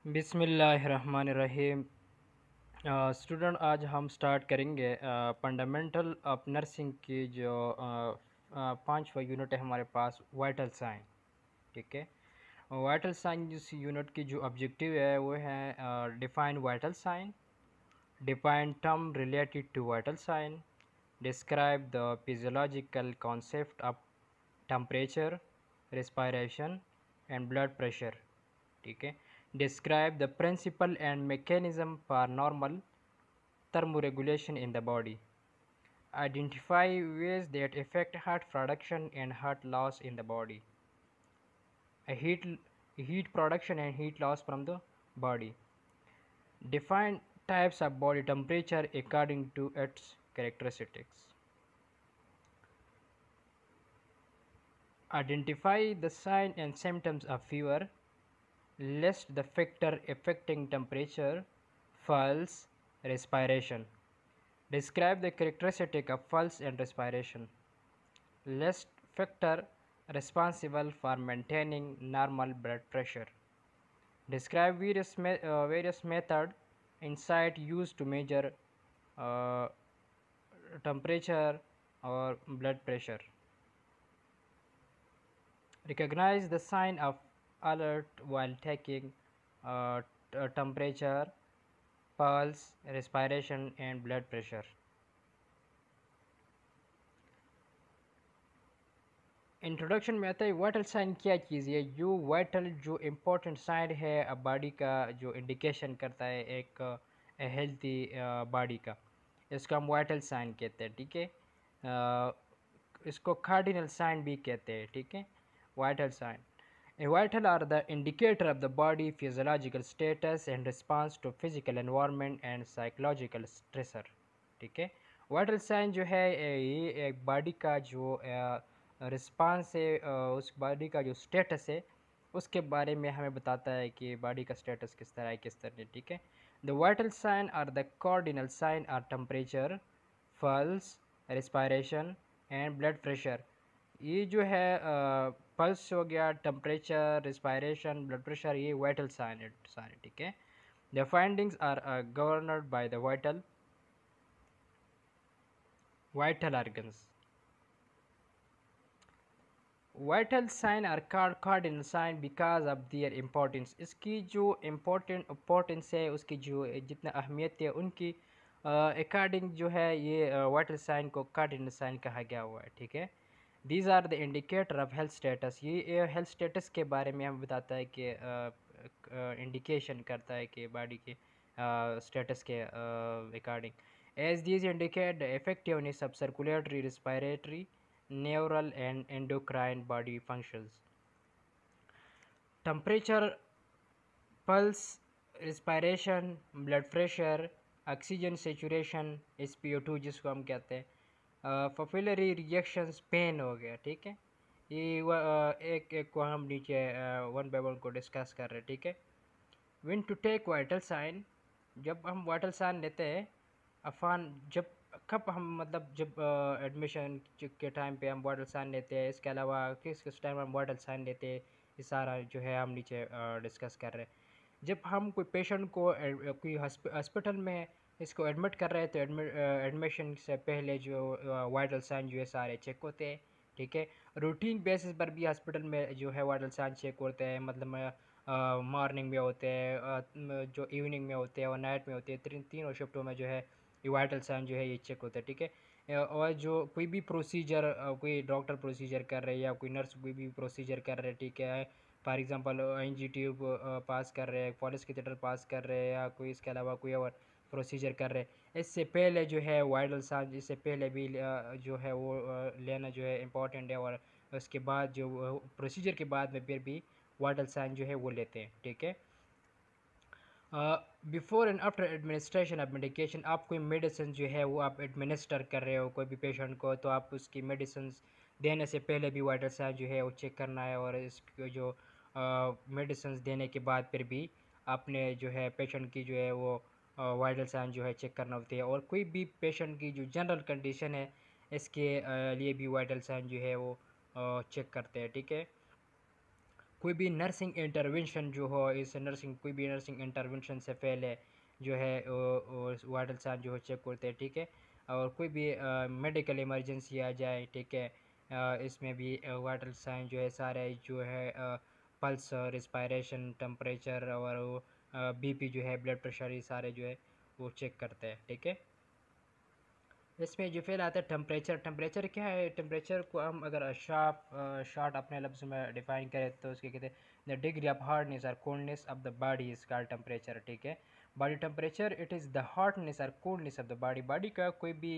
बिस्मिल्लाहिर्रहमानिर्रहीम। स्टूडेंट, आज हम स्टार्ट करेंगे फंडामेंटल ऑफ नर्सिंग की जो पांचवा यूनिट है हमारे पास, वाइटल साइन। ठीक है। वाइटल साइन जिस यूनिट की जो ऑब्जेक्टिव है वो है define vital sign, define term related to vital sign, describe the physiological concept of temperature, respiration and blood pressure। ठीक है। Describe the principle and mechanism for normal thermoregulation in the body। Identify ways that affect heat production and heat loss in the body। A heat production and heat loss from the body। Define types of body temperature according to its characteristics। Identify the signs and symptoms of fever, list the factor affecting temperature, pulse, respiration। Describe the characteristic of pulse and respiration, list factor responsible for maintaining normal blood pressure। Describe various methods inside used to measure uh, temperature or blood pressure। Recognize the sign of alert while taking temperature, pulse, respiration and blood pressure। Introduction में आता है vital sign क्या चीज़ है। जो vital जो important sign है body का, जो इंडिकेशन करता है एक हेल्थी बॉडी का, इसको हम वाइटल साइन कहते हैं। ठीक है। इसको कार्डिनल साइन भी कहते हैं। ठीक है। Vital sign vital are the indicator of the body physiological status and response to physical environment and psychological stressor. ठीक है। वाइटल साइन जो है ये एक बॉडी का जो रिस्पांस है, उस बॉडी का जो स्टेटस है उसके बारे में हमें बताता है कि बॉडी का स्टेटस किस तरह है, किस तरह। ठीक है। The vital sign are the cardinal sign are temperature, pulse, respiration and blood pressure. ये जो है पल्स हो गया, टेम्परेचर, रेस्पिरेशन, ब्लड प्रेशर, ये वाइटल साइन है सारे। ठीक है। The findings are governed by the vital organs. Vital sign are cardinal sign because of their importance. इसकी जो इम्पोर्टेंस है, उसकी जो जितना अहमियत है, उनकी अकॉर्डिंग जो है ये वाइटल साइन को कार्डिनल साइन कहा गया हुआ है। ठीक है। These are the indicator of health status. ये हेल्थ स्टेटस के बारे में हमें बताता है कि इंडिकेशन करता है कि बॉडी के स्टेटस के according. As these indicate the effectiveness of circulatory, respiratory, neural and endocrine body functions। Temperature, pulse, respiration, blood pressure, oxygen saturation, SpO2 जिसको हम कहते हैं, पॉपुलरी रिएक्शंस, पेन हो गया। ठीक है। ये एक एक को हम नीचे वन बाय वन को डिस्कस कर रहे हैं। ठीक है। When to take vital sign, जब हम वाइटल साइन लेते हैं, अफान जब कब हम मतलब जब एडमिशन के टाइम पे हम वाइटल साइन लेते हैं, इसके अलावा किस किस टाइम हम वाइटल साइन लेते हैं, ये सारा जो है हम नीचे डिस्कस कर रहे हैं। जब हम कोई पेशेंट को कोई हॉस्पिटल में इसको एडमिट कर रहे हैं तो एडमिशन से पहले जो वाइटल साइन जो है सारे चेक होते हैं। ठीक है। रूटीन बेसिस पर भी हॉस्पिटल में जो है वाइटल साइन चेक होते हैं, मतलब मॉर्निंग में होते हैं, जो इवनिंग में होते हैं और नाइट में होते हैं। तीनों शिफ्टों में जो है ये वाइटल साइन जो है ये चेक होता है। ठीक है। और जो कोई भी प्रोसीजर, कोई डॉक्टर प्रोसीजर कर रहे हैं या कोई नर्स कोई भी प्रोसीजर कर रहे हैं, ठीक है, फॉर एग्जांपल एनजी ट्यूब पास कर रहे हैं, पॉलिस कैथेटर पास कर रहे हैं, या कोई इसके अलावा कोई और प्रोसीजर कर रहे हैं, इससे पहले जो है वाइटल साइन इससे पहले भी जो है वो लेना जो है इम्पॉर्टेंट है। और उसके बाद जो प्रोसीजर के बाद में फिर भी वाइटल साइन जो है वो लेते हैं। ठीक है। Before and after administration of medication, आप कोई मेडिसिन जो है वो आप एडमिनिस्टर कर रहे हो कोई भी पेशेंट को, तो आप उसकी मेडिसिन देने से पहले भी वाइटल साइन जो है वो चेक करना है। और इसको जो मेडिसिन देने के बाद फिर भी आपने जो है पेशेंट की जो है वो वाइटल साइन जो है चेक करना होती है। और कोई भी पेशेंट की जो जनरल कंडीशन है, इसके लिए भी वाइटल साइन जो है वो चेक करते हैं। ठीक है। कोई भी नर्सिंग इंटरवेंशन जो हो, इस नर्सिंग कोई भी नर्सिंग इंटरवेंशन से पहले जो है वाइटल साइन जो है चेक करते हैं, ठीक है। और कोई भी मेडिकल इमरजेंसी आ जाए, ठीक है, इसमें भी वाइटल साइन जो है सारे जो है पल्स, रिस्पायरेशन, टेम्परेचर और बीपी जो है, ब्लड प्रेशर, ये सारे जो है वो चेक करते हैं, ठीक है। इसमें जो फिर आता है टेम्परेचर। टेम्परेचर क्या है? टेम्परेचर को हम अगर शॉर्ट अपने लफ्ज़ में डिफाइन करें तो उसके कहते हैं द डिग्री ऑफ हार्डनेस और coldness of the body is called temperature, ठीक है। Body temperature it is the hotness और coldness of the body. Body का कोई भी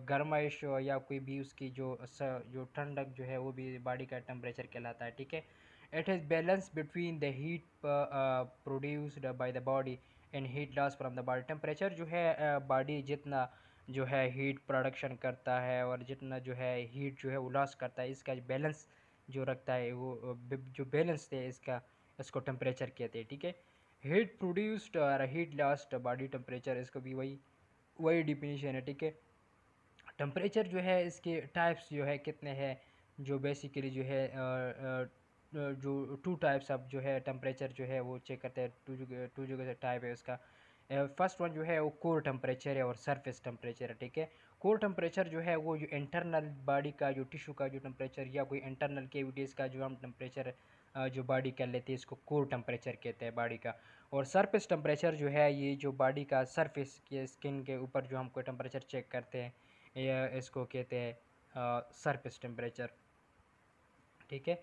गर्माइश हो या कोई भी उसकी जो ठंडक जो है वो भी बॉडी का टेम्परेचर कहलाता है, ठीक है। It is balance between the heat produced by the body and heat loss from the body. Temperature जो है बॉडी जितना जो है हीट प्रोडक्शन करता है और जितना जो है हीट जो है वो लॉस करता है, इसका बैलेंस जो रखता है वो जो बैलेंस है इसका, इसको टेम्परेचर कहते हैं, ठीक है। हीट प्रोड्यूस्ड और हीट लॉस्ट बॉडी टेम्परेचर, इसको भी वही वही डिफिनीशन है, ठीक है। टेम्परेचर जो है इसके टाइप्स जो है कितने हैं, जो बेसिकली जो है जो टू टाइप्स ऑफ जो है टेम्परेचर जो है वो चेक करते हैं। टू जो टाइप है उसका, फर्स्ट वन जो है वो कोर टेम्परेचर है और सरफेस टेम्परेचर है, ठीक है। कोर टेम्परेचर जो है वो जो इंटरनल बॉडी का जो टिश्यू का जो टेम्परेचर या कोई इंटरनल केविटीज़ का जो हम टेम्परेचर जो बॉडी कर लेते हैं, इसको कोर टेम्परेचर कहते हैं बॉडी का। और सरफेस टेम्परेचर जो है ये जो बॉडी का सरफेस के स्किन के ऊपर जो हम कोई टेम्परेचर चेक करते हैं, या इसको कहते हैं सरफेस टेम्परेचर, ठीक है।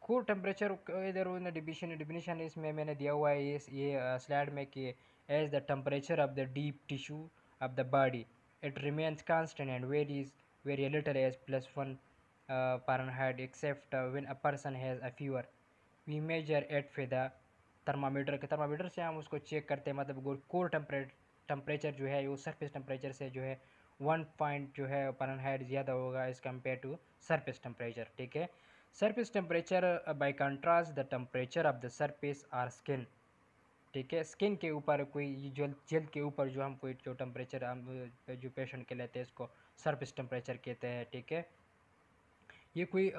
कोर टेम्परेचर इधर उन्होंने डिफिनीशन इसमें मैंने दिया हुआ है ये स्लाइड में कि as the temperature of the deep tissue of the body it remains constant and varies very little as +1 Fahrenheit except when a person has a fever we measure it with the thermometer के thermometer से हम उसको check करते हैं। मतलब core temperature जो है वो सरफेस टेम्परेचर से जो है 1 पॉइंट जो है फ़ारेनहाइट ज़्यादा होगा as compare to surface temperature, ठीक है। Surface temperature by contrast the temperature of the surface or skin, ठीक है। स्किन के ऊपर कोई जल्द के ऊपर जो हम कोई जो टेम्परेचर हम जो पेशेंट के लेते हैं इसको सरफेस टेम्परेचर कहते हैं, ठीक है। ये कोई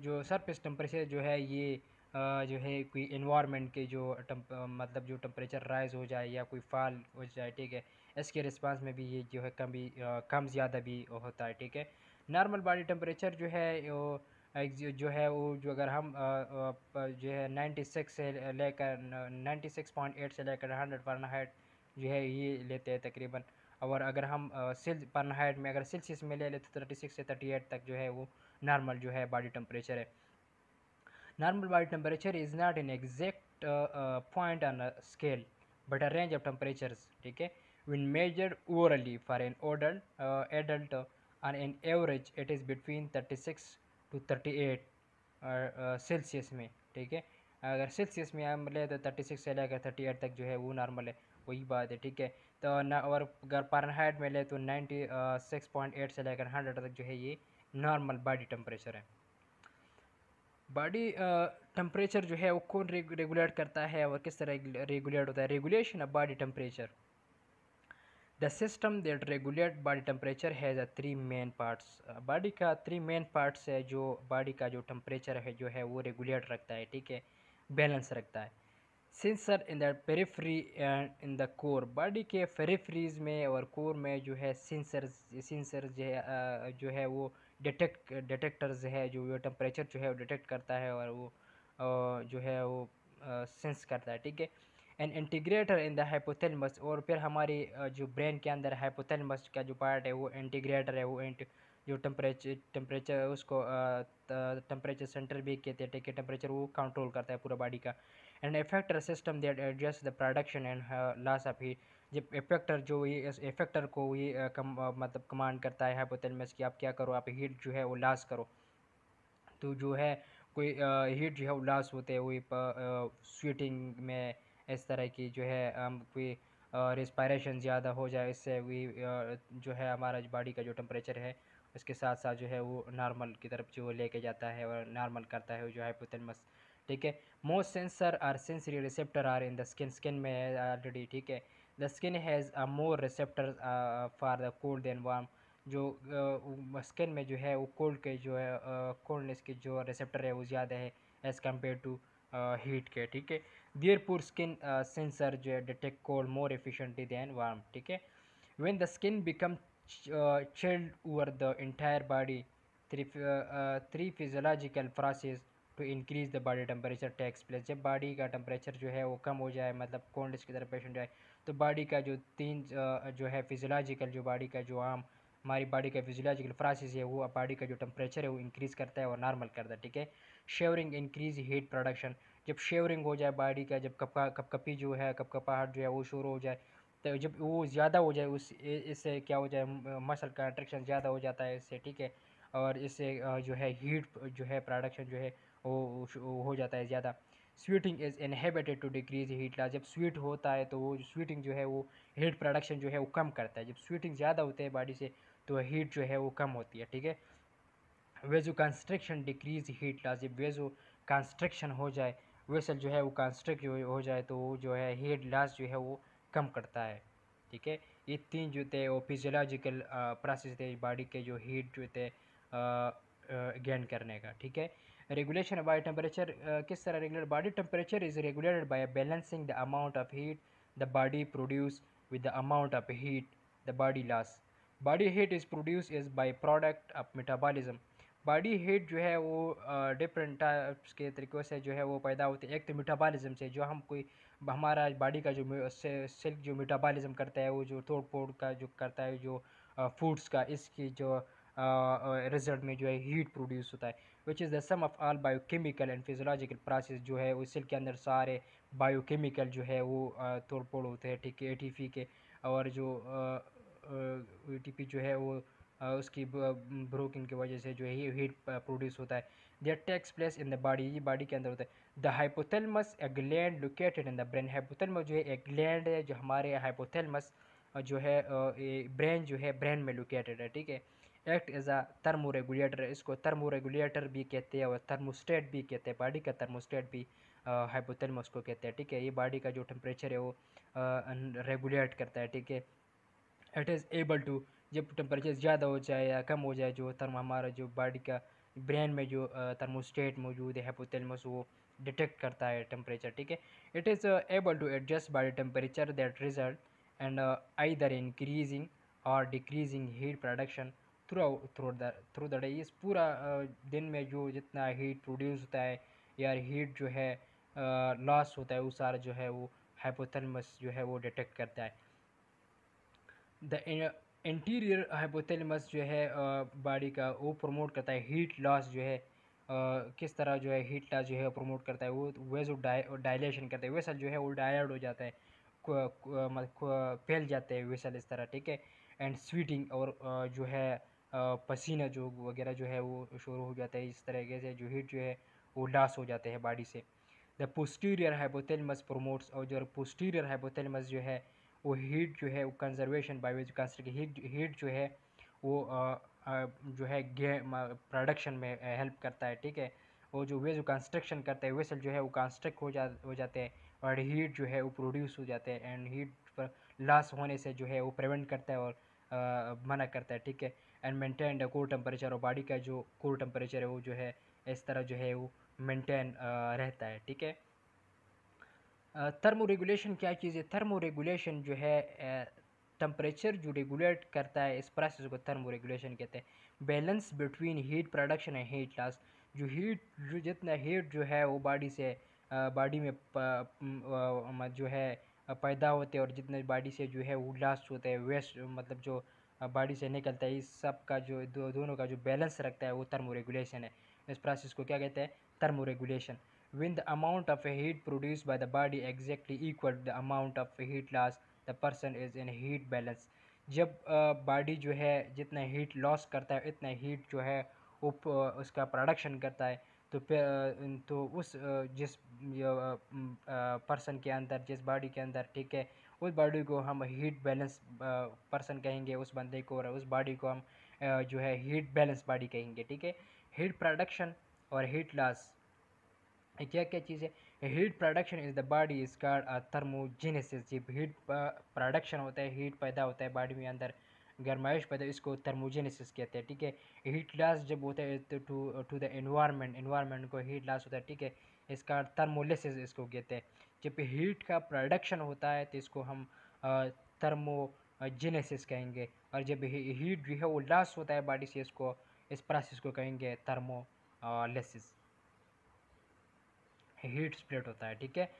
जो सरफेस टेम्परेचर जो है ये जो है कोई इन्वायरमेंट के जो मतलब जो टेम्परेचर राइज हो जाए या कोई फॉल हो जाए, ठीक है, इसके रिस्पांस में भी ये जो है कम ज़्यादा भी होता है, ठीक है। नॉर्मल बॉडी टेम्परेचर जो है वो जो है वो जो अगर हम जो है 96 से लेकर 96.8 से लेकर 100 फ़ारेनहाइट जो है ये लेते हैं तकरीबन। और अगर हम फ़ारेनहाइट में अगर सेल्सियस में ले लेते तो 36 से 38 तक जो है वो नॉर्मल जो है बॉडी टेम्परेचर है। Normal body temperature is not an exact point on a scale but a range of temperatures, ठीक है। when measured orally for an adult on an average it is between 36 to 38 Celsius में, ठीक है। अगर Celsius में हम ले तो 36 से लेकर 38 तक जो है वो नॉर्मल है, वही बात है, ठीक है। तो न और अगर फ़ारेनहाइट में ले तो 96.8 से लेकर 100 तक जो है ये नॉर्मल बॉडी टेम्परेचर है। बॉडी टेम्परेचर जो है वो कौन रेगुलेट करता है और किस तरह रेगुलेट होता है? Regulation of body temperature, the system that regulate body temperature has a 3 main parts. Body का 3 मेन पार्ट्स है जो बॉडी का जो टेम्परेचर है जो है वो रेगुलेट रखता है, ठीक है, बैलेंस रखता है। Sensor in the periphery and in the core, body के पेरिफेरीज में और कोर में जो है सेंसर जो है वो डिटेक्टर्स है जो टेम्परेचर जो है वो डिटेक्ट करता है और वो जो है वो सेंस करता है, ठीक है। An integrator in the hypothalamus, और फिर हमारी जो ब्रेन के अंदर हाइपोथैलेमस का जो पार्ट है वो इंटीग्रेटर है, वो जो टेम्परेचर उसको टेम्परेचर सेंटर भी कहते हैं, ठीक है। टेम्परेचर वो कंट्रोल करता है पूरा बॉडी का। And effector system that adjust the production and loss of heat, जब इफेक्टर जो ये इस इफेक्टर को ये मतलब कमांड करता है हाइपोथैलेमस कि आप क्या करो, आप हीट जो है वो लॉस करो। तो जो है कोई हीट जो है वो लॉस होते हैं वही स्वेटिंग में, इस तरह की जो है कोई रिस्पायरेशन ज़्यादा हो जाए, इससे वही जो है हमारा बॉडी का जो टेम्परेचर है उसके साथ साथ जो है वो नॉर्मल की तरफ जो लेके जाता है और नॉर्मल करता है वो जो हाइपोथैलेमस, ठीक है। Most sensor or sensory receptor are in the skin में है ऑलरेडी, ठीक है। The skin has a more receptor for the cold than warm, जो स्किन में जो है वो कोल्ड के जो है कोल्डनेस के जो रिसेप्टर है वो ज़्यादा है एज़ कम्पेयर टू हीट के, ठीक है। देयरफॉर स्किन सेंसर जो है डिटेक्ट कोल्ड मोर एफिशिएंटली दैन वार्म, ठीक है। When the skin becomes chilled over the entire body, three physiological processes to increase the body temperature takes place. जब body का temperature जो है वो कम हो जाए, मतलब कोल्ड की तरफ पेशेंट जाए, तो बॉडी का जो तीन जो है फिजियोलॉजिकल, जो बॉडी का जो आम हमारी बॉडी का फिजियोलॉजिकल प्रोसेस है, वो बॉडी का जो टेम्परेचर है वो इंक्रीज़ करता है और नॉर्मल करता है, ठीक है। शेवरिंग इंक्रीज हीट प्रोडक्शन, जब शेवरिंग हो जाए बॉडी का, जब कपकपी जो है, कपकपाहट जो है वो शुरू हो जाए, तो जब वो ज़्यादा हो जाए उस इससे क्या हो जाए, मसल का अट्रैक्शन ज़्यादा हो जाता है इससे, ठीक है। और इससे जो है हीट जो है प्रोडक्शन जो है वो हो जाता है ज़्यादा। Sweating is inhibited to decrease heat loss, जब स्वीट होता है तो वो स्वीटिंग जो है वो हीट प्रोडक्शन जो है वो कम करता है। जब स्वीटिंग ज़्यादा होते हैं बॉडी से तो हीट जो है वो कम होती है, ठीक है। वेजो कंस्ट्रक्शन डिक्रीज हीट लॉस, जब वेजो कंस्ट्रक्शन हो जाए, वेसल जो है वो कंस्ट्रक्ट जो हो जाए तो वो जो है हीट लॉस जो है वो कम करता है, ठीक है। ये तीन जो थे वो फिजियोलॉजिकल प्रोसेस थे बॉडी के जो हीट जो थे गेन करने का, ठीक है। रेगुलेशन बाय टेम्परेचर, किस तरह regulate, body temperature is regulated by balancing the amount of heat the body produce with the amount of heat the body loss. Body heat is produce is by product of metabolism, body heat जो है वो different types के तरीक़ों से जो है वो पैदा होती है। एक तो मेटाबॉलिज्म से, जो हम कोई हमारा बॉडी का जो सिल्क जो मेटाबॉलिज्म करता है, वो जो तोड़ फोड़ का जो करता है जो फूड्स का, इसकी जो रिजल्ट में जो है हीट प्रोड्यूस होता है, which is the sum of all biochemical and physiological process, जो है उस सेल के अंदर सारे बायोकेमिकल जो है वो तोड़ फोड़ होते हैं, ठीक है, एटीपी के। और जो एटीपी जो है वो उसकी ब्रोकिंग की वजह से जो है हीट प्रोड्यूस होता है। That takes place in the body, ये बॉडी के अंदर होता है। The hypothalamus a gland located in the brain, hypothalamus जो है एक ग्लैंड है जो हमारे हाइपोथैलेमस जो है ब्रेन जो है ब्रेन में लोकेटेड है, ठीक है। Act as a thermoregulator, इसको थर्मो रेगुलेटर भी कहते हैं और थर्मोस्टेट भी कहते हैं, बॉडी का थर्मोस्टेट भी हाइपोथैलेमस को कहते हैं, ठीक है। ये बॉडी का जो टेम्परेचर है वो रेगुलेट करता है, ठीक है। इट इज़ एबल टू, जब टेम्परेचर ज़्यादा हो जाए या कम हो जाए, जो थर्म हमारा जो बॉडी का ब्रेन में जो थर्मोस्टेट मौजूद है हाइपोथैलेमस, वो डिटेक्ट करता है टेम्परेचर, ठीक है। It is able to adjust body temperature that result and either increasing और decreasing heat production through the day. इस पूरा दिन में जो जितना हीट प्रोड्यूस होता है या हीट जो है लॉस होता है, वो सारा जो है वो हाइपोथैलेमस जो है वो डिटेक्ट करता है। द इंटीरियर हाइपोथैलेमस जो है बॉडी का वो प्रमोट करता है हीट लॉस जो है, किस तरह जो है हीट लॉस जो है प्रमोट करता है, वो वेजो डायलेशन करता है, वेसल जो है वो डायल्ड हो जाता है, फैल जाते हैं वेसल इस तरह, ठीक है। एंड स्वीटिंग, और जो है पसीना जो वगैरह जो है वो शुरू हो जाता है, इस तरीके से जो हीट जो है वो लॉस हो जाते हैं बॉडी से। द पोस्टीरियर हाइपोथैलेमस प्रोमोट्स, और जो पोस्टीरियर हाइपोथैलेमस जो है वो हीट जो है वो कंजर्वेशन बायोलॉजी कंस्ट्रक्ट हीट जो है वो जो है प्रोडक्शन में हेल्प करता है, ठीक है। वो जो वे जो कंस्ट्रक्शन करता है वेसल जो है वो कंस्ट्रक्ट हो जाते हैं और हीट जो है वो प्रोड्यूस हो जाते हैं, एंड हीट पर लॉस होने से जो है वो प्रिवेंट करता है और मना करता है, ठीक है। And maintain the core temperature, और बॉडी का जो कोर टेम्परेचर है वो जो है इस तरह जो है वो मेंटेन रहता है, ठीक है। थर्मो रेगुलेशन क्या चीज़ है, थर्मो रेगुलेशन जो है टेम्परेचर जो रेगुलेट करता है, इस प्रोसेस को थर्मो रेगुलेशन कहते हैं। Balance between heat production and heat loss, जो जितना हीट जो है वो बॉडी से बॉडी में जो है पैदा होते हैं, और जितने बॉडी से जो है वो लॉस होते हैं, वेस्ट मतलब जो बॉडी से निकलता है, इस सब का जो दोनों का जो बैलेंस रखता है वो थर्मो रेगुलेशन है। इस प्रोसेस को क्या कहते हैं, thermo regulation. When the amount of heat produced by the body exactly equal the amount of heat loss, the person is in heat balance। जब बॉडी जो है जितना हीट लॉस करता है इतना हीट जो है वो उसका प्रोडक्शन करता है, तो उस जिस पर्सन के अंदर, जिस बॉडी के अंदर, ठीक है, उस बॉडी को हम हीट बैलेंस पर्सन कहेंगे, उस बंदे को, और उस बॉडी को हम जो है हीट बैलेंस बॉडी कहेंगे, ठीक है। हीट प्रोडक्शन और हीट लॉस क्या क्या चीज़ है। Heat production is the body is called thermogenesis, जब हीट प्रोडक्शन होता है, हीट पैदा होता है बॉडी में अंदर गर्माइश पैदा, इसको थर्मोजेनेसिस कहते हैं, ठीक है। हीट लॉस जब होता है तो टू द एनवायरनमेंट को हीट लॉस होता है, ठीक है। इसका थर्मोलिसिस इसको कहते हैं। जब हीट का प्रोडक्शन होता है तो इसको हम थर्मोजेनेसिस कहेंगे, और जब हीट जो है वो लॉस होता है बॉडी से, इसको इस प्रोसेस को कहेंगे थर्मोलिसिस। हीट स्प्लिट होता है, ठीक है।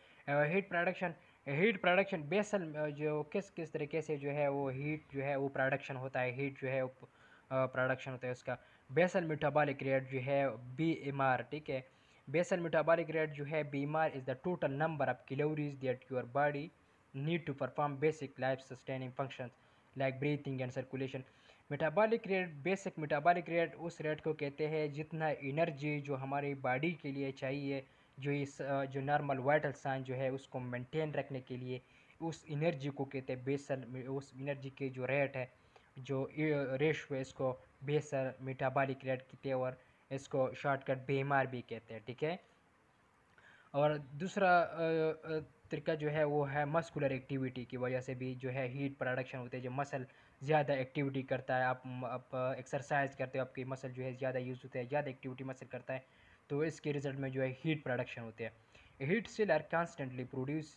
हीट प्रोडक्शन बेसल जो किस किस तरीके से जो है वो हीट जो है वो प्रोडक्शन होता है, हीट जो है वो प्रोडक्शन होता है उसका। बेसल मेटाबॉलिक रेट जो है BMR, ठीक है। बेसल मेटाबॉलिक रेट जो है BMR is the total number of calories that your body need to perform basic life sustaining functions like breathing and circulation. Metabolic rate, basic metabolic rate उस rate को कहते हैं जितना energy जो हमारी body के लिए चाहिए, जो नॉर्मल वाइटल साइन जो है उसको मेंटेन रखने के लिए, उस एनर्जी को कहते हैं बेसल। उस एनर्जी के जो रेट है, जो रेशो है, इसको बेसल मेटाबॉलिक रेट कहते हैं, और इसको शॉर्टकट BMR भी कहते हैं, ठीक है। और दूसरा तरीका जो है वो है मस्कुलर एक्टिविटी की वजह से भी जो है हीट प्रोडक्शन होते हैं। जो मसल ज़्यादा एक्टिविटी करता है, आप एक्सरसाइज करते हो, आपकी मसल जो है ज़्यादा यूज़ होता है, ज़्यादा एक्टिविटी मसल करता है, तो इसके रिजल्ट में जो है हीट प्रोडक्शन होते हैं। Heat cell are constantly produce,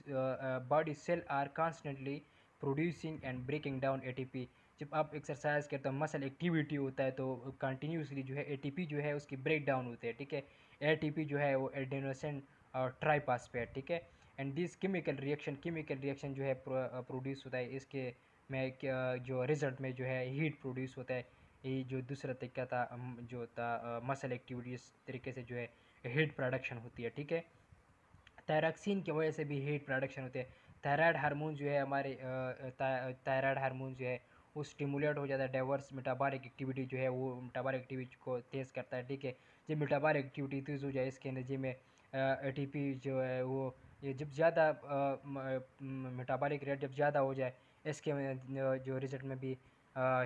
body cell are constantly producing and breaking down ATP। जब आप एक्सरसाइज करते हो, मसल एक्टिविटी होता है, तो कंटिन्यूसली जो है ATP जो है उसकी ब्रेक डाउन होते हैं, ठीक है। ATP जो है वो एडेनोसिन और ट्राईफॉस्फेट, ठीक है। एंड दिस केमिकल रिएक्शन जो है प्रोड्यूस होता है, इसके में जो रिजल्ट में जो है हीट प्रोड्यूस होता है। ये जो दूसरा तरीका था, जो था मसल एक्टिविटी, इस तरीके से जो है हीट प्रोडक्शन होती है, ठीक है। थायरॉक्सिन की वजह से भी हीट प्रोडक्शन होते हैं। थायराइड हार्मोन जो है हमारे थायराइड हार्मोन जो है वो स्टिमुलेट हो जाता है। डाइवर्स मेटाबॉलिक एक्टिविटी जो है वो मेटाबॉलिक एक्टिविटी को तेज़ करता है, ठीक है। जब मेटाबॉलिक एक्टिविटी तेज़ हो जाए, इसके एनर्जी में ATP जो है वो, ये जब ज़्यादा मेटाबॉलिक रेट जब ज़्यादा हो जाए, इसके जो रिजल्ट में भी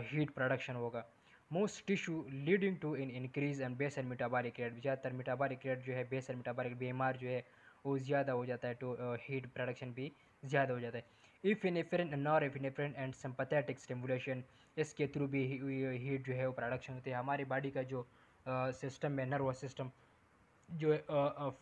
हीट प्रोडक्शन होगा। Most tissue leading to in increase and basal metabolic rate, ज़्यादातर मेटाबॉलिक रेट जो है बेसल मेटाबॉलिक BMR जो है वो ज़्यादा हो जाता है, तो हीट प्रोडक्शन भी ज़्यादा हो जाता है। इफिनेफ्रिन, नॉरएपिनेफ्रिन एंड सिंपैथेटिक स्टिमुलेशन, इसके थ्रू भी हीट जो है वो प्रोडक्शन होती है। हमारी बॉडी का जो सिस्टम है, नर्वस सिस्टम जो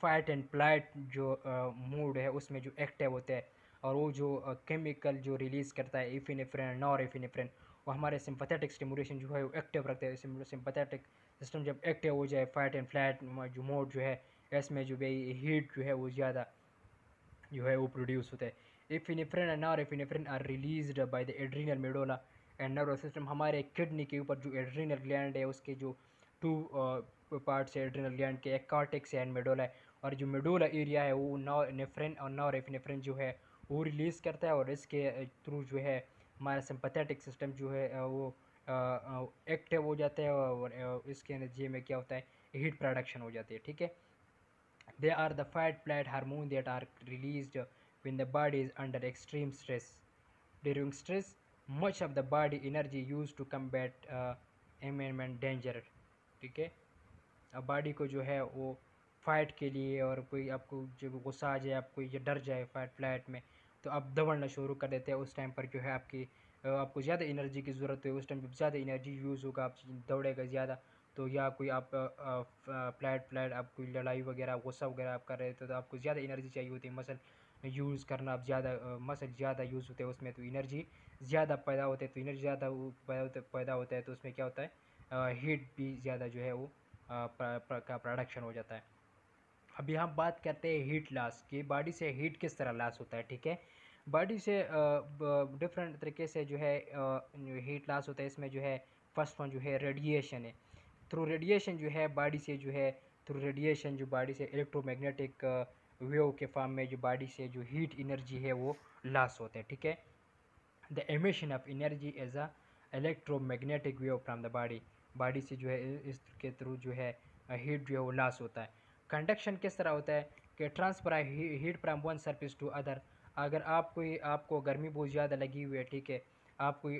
फाइट एंड फ्लाइट जो मूड है उसमें जो एक्टिव होते हैं, और वो जो केमिकल जो रिलीज़ करता है इफिनेफ्रिन, नॉरएपिनेफ्रिन, वो हमारे सिंपैथेटिक स्टिमुलेशन जो है वो एक्टिव रखते हैं। सिंपैथेटिक सिस्टम जब एक्टिव हो जाए, फाइट एंड फ्लाइट जो मोड जो है, इसमें जो भी हीट जो है वो ज़्यादा जो है वो प्रोड्यूस होता है। Epinephrine and norepinephrine are released by the adrenal medulla and nervous system. हमारे किडनी के ऊपर जो एड्रीनल ग्लैंड है, उसके जो टू पार्ट्स है एड्रीनल ग्लैंड के, एक कॉर्टेक्स है एंड मेडुला है, और जो मेडुला एरिया है वो नॉरएपिनेफ्रिन और नॉरएपिनेफ्रिन जो है वो रिलीज़ करता है, और इसके थ्रू जो है हमारा सिंपैथेटिक सिस्टम जो है वो एक्टिव हो जाता है, और इसके एनर्जी में क्या होता है, हीट प्रोडक्शन हो जाती है, ठीक है। They are the fight flight hormone that are released when the body is under extreme stress. During stress, much of the body energy used to combat imminent danger. ठीक है। अब बॉडी को जो है वो फाइट के लिए, और कोई आपको जब गुस्सा आ जाए, आपको ये डर जाए फाइट फ्लाइट में, तो आप दौड़ना शुरू कर देते हैं। उस टाइम पर जो है आपको ज़्यादा एनर्जी की ज़रूरत है। उस टाइम जब ज़्यादा एनर्जी यूज़ होगा, आप दौड़ेगा ज़्यादा, तो या कोई आप फ्लाइट आप कोई लड़ाई वगैरह, गुस्सा वगैरह आप कर रहे थे, तो आपको ज़्यादा एनर्जी चाहिए होती है। मसल यूज़ करना, आप ज़्यादा मसल ज़्यादा यूज़ होते हैं उसमें, तो एनर्जी ज़्यादा पैदा होते हैं। तो एनर्जी ज़्यादा पैदा होता है, तो उसमें क्या होता है, हीट भी ज़्यादा जो है वो का प्रोडक्शन हो जाता है। अभी हम बात करते हैं हीट लॉस की, बॉडी से हीट किस तरह लॉस होता है, ठीक है। बॉडी से डिफरेंट तरीके से जो है हीट लॉस होता है। इसमें जो है फर्स्ट वन जो है रेडिएशन है। थ्रू रेडिएशन जो है बॉडी से जो है, थ्रू रेडिएशन जो बॉडी से इलेक्ट्रोमैग्नेटिक वेव के फॉर्म में जो बॉडी से जो हीट एनर्जी है वो लॉस होते हैं, ठीक है। The emission of energy as a electromagnetic wave from the body, body से जो है इस के थ्रू जो है हीट जो है वो लॉस होता है। कंडक्शन किस तरह होता है कि transfer heat from one surface to other. अगर आपको गर्मी बहुत ज़्यादा लगी हुई है, ठीक है, आप कोई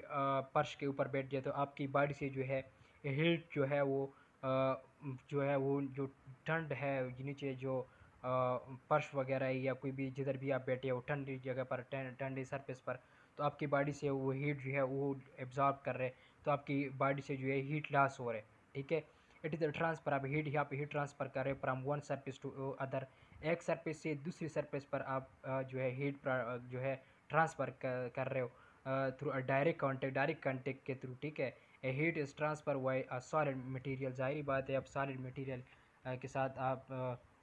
फर्श के ऊपर बैठ जाए, तो आपकी बॉडी से जो है हीट जो है वो जो है वो जो ठंड है नीचे जो फर्श वगैरह है या कोई भी जिधर भी आप बैठे हो ठंडी जगह पर ठंडी सरफेस पर, तो आपकी बॉडी से वो हीट जो है वो एब्जॉर्ब कर रहे हैं, तो आपकी बॉडी से जो है हीट लॉस हो रहे हैं, ठीक है। इट इज़ द ट्रांसफ़र, आप हीट यहाँ पे हीट ट्रांसफ़र कर रहे हो from one surface to other, एक सरफेस से दूसरी सरफेस पर आप जो है हीट जो है ट्रांसफ़र कर रहे हो थ्रू डायरेक्ट कॉन्टेक्ट के थ्रू, ठीक है। A heat is transfer by a solid material, ज़ाहिर बात है अब सॉलिड मटेरियल के साथ आप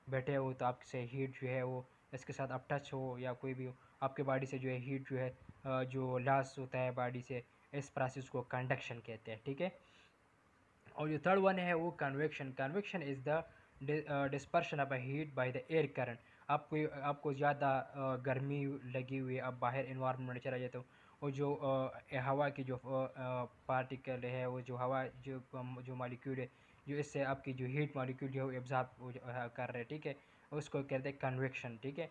बैठे हो तो आपसे हीट जो है वो इसके साथ आप टच हो या कोई भी हो, आपके बॉडी से जो है हीट जो है जो लॉस होता है बॉडी से, इस प्रोसेस को कंडक्शन कहते हैं, ठीक है। और जो थर्ड वन है वो convection. Convection is the dispersion of a heat by the air current. आपको ज़्यादा गर्मी लगी हुई है, आप बाहर इन्वायरमेंट में चला जाते हो, और जो हवा की जो पार्टिकल है, वो जो हवा जो मॉलिक्यूल है जो इससे आपकी जो हीट मॉलिक्यूल जो है एब्जॉर्ब कर रहे हैं, ठीक है, उसको कहते हैं कन्वेक्शन, ठीक है।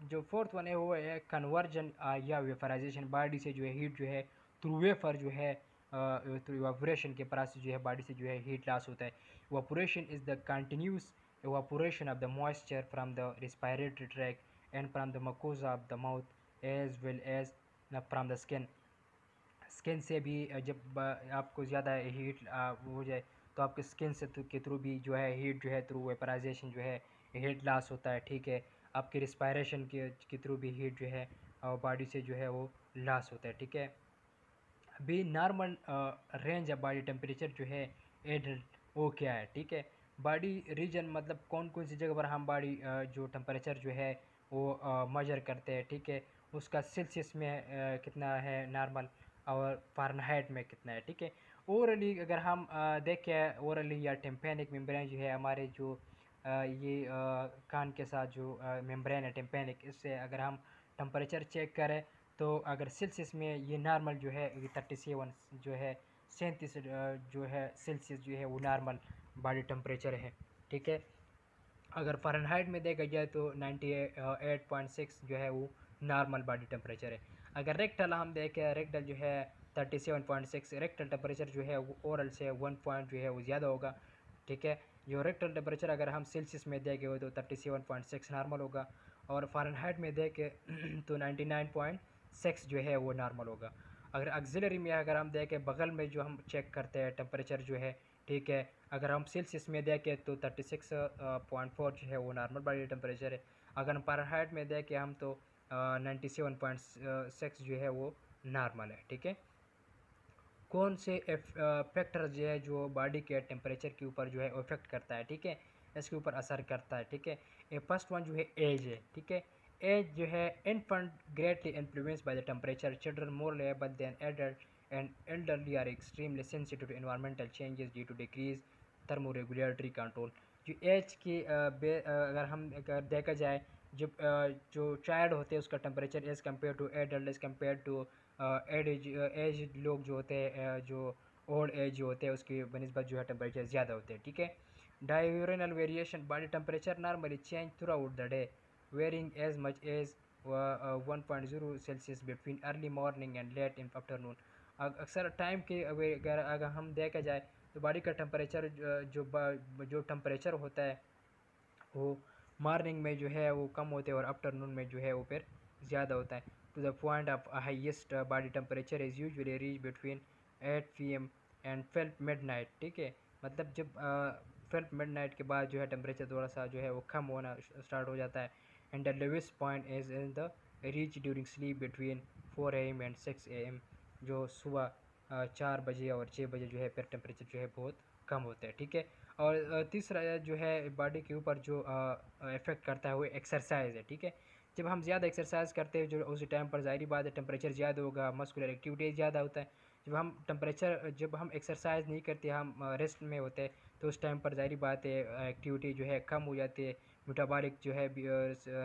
जो फोर्थ वन है वो है कन्वर्जन या वेपराइजेशन। बॉडी से जो है हीट जो है थ्रू वेपर जो है थ्रू इवापोरेशन के प्रोसेस जो है बॉडी से जो है हीट लॉस होता है। Evaporation is the continuous evaporation of the moisture from the respiratory tract and from the mucosa of the mouth as well as from the skin। Skin से भी जब आपको ज़्यादा हीट हो जाए तो आपके स्किन से के थ्रू भी जो है हीट जो है थ्रू वेपराइजेशन जो है हीट लॉस होता है, ठीक है। आपकी रिस्पायरेशन के थ्रू भी हीट जो है बॉडी से जो है वो लॉस होता है, ठीक है। अभी normal range of body temperature जो है एडल्ट वो क्या है, ठीक है। बॉडी रीजन मतलब कौन कौन सी जगह पर हम बॉडी जो टेम्परेचर जो है वो मेजर करते हैं, ठीक है। उसका सेल्सियस में कितना है नॉर्मल, और फ़ारेनहाइट में कितना है, ठीक है। ओवरली अगर हम देखें ओवरली या टेम्पेनिक मेम्ब्रेन जो है हमारे जो ये कान के साथ जो मेम्ब्रेन है टेम्पेनिक, इससे अगर हम टेम्परेचर चेक करें तो अगर सेल्सियस में ये नॉर्मल जो है 37 जो है 37 जो है सेल्सियस जो है वो नॉर्मल बॉडी टेम्परेचर है, ठीक है। अगर फ़ारेनहाइट में देखा जाए तो 98.6 जो है वो नॉर्मल बॉडी टेम्परेचर है। अगर रेक्टल हम देखें, रेक्टल जो है 37.6, रेक्टल टेम्परेचर जो है वो ओरल से 1 पॉइंट जो है वो ज़्यादा होगा, ठीक है। जो रेक्टल टेम्परेचर अगर हम सेल्सियस में देखें हो तो 37.6 नॉर्मल होगा, और फ़ारेनहाइट में देखें तो 99.6 जो है वो नॉर्मल होगा। अगर ऑक्सिलरी में अगर हम देखें बगल में जो हम चेक करते हैं टेम्परेचर जो है, ठीक है, अगर हम सेल्सियस में देखें तो 36.4 जो है वो नॉर्मल बॉडी टेम्परेचर है। अगर फ़ारेनहाइट में देखें हम तो 97.6 जो है वो नॉर्मल है, ठीक है। कौन से फैक्टर जो है जो बॉडी के टेम्परेचर के ऊपर जो है इफेक्ट करता है, ठीक है, इसके ऊपर असर करता है, ठीक है। फर्स्ट वन जो है एज है, ठीक है। एज जो है infant greatly influence by the temperature, children more labile than adult and elderly are extremely sensitive to environmental changes due to decrease thermoregulatory control. जो एज की अगर हम अगर देखा जाए जब जो चाइल्ड होते हैं उसका temperature as compare to adult as compare to age लोग जो होते हैं जो ओल्ड एज जो होते हैं उसकी बनस्बत जो है टेम्परेचर ज़्यादा होते हैं, ठीक है। Diurnal variation, body temperature normally change throughout the day varying as much as 1.0 celsius between early morning and late in afternoon. अक्सर टाइम के अगर हम देखा जाए तो बॉडी का टेम्परेचर जो टेम्परेचर होता है वो मॉर्निंग में जो है वो कम होते हैं और आफ्टरनून में जो है वो फिर ज़्यादा होता है। To the point of highest body temperature is usually reach between 8 PM and 12 midnight, ठीक है। मतलब जब 12 मिडनाइट के बाद जो है टेम्परेचर थोड़ा सा जो है वो कम होना स्टार्ट हो जाता है। And the lowest point is in the reach during sleep between 4 AM and 6 AM, जो सुबह 4 बजे और 6 बजे जो है फिर टेम्परेचर जो है बहुत कम होता है, ठीक है। और तीसरा जो है बॉडी के ऊपर जो इफ़ेक्ट करता है वो एक्सरसाइज है, ठीक है। जब हम ज़्यादा एक्सरसाइज करते हैं जो उसी टाइम पर ज़ाहिर बात है टेम्परेचर ज़्यादा होगा, मस्कुलर एक्टिविटी ज़्यादा होता है। जब हम एक्सरसाइज नहीं करते, हम रेस्ट में होते हैं, तो उस टाइम पर ज़ाहिर बात है एक्टिविटी जो है कम हो जाती है, मेटाबॉलिक जो है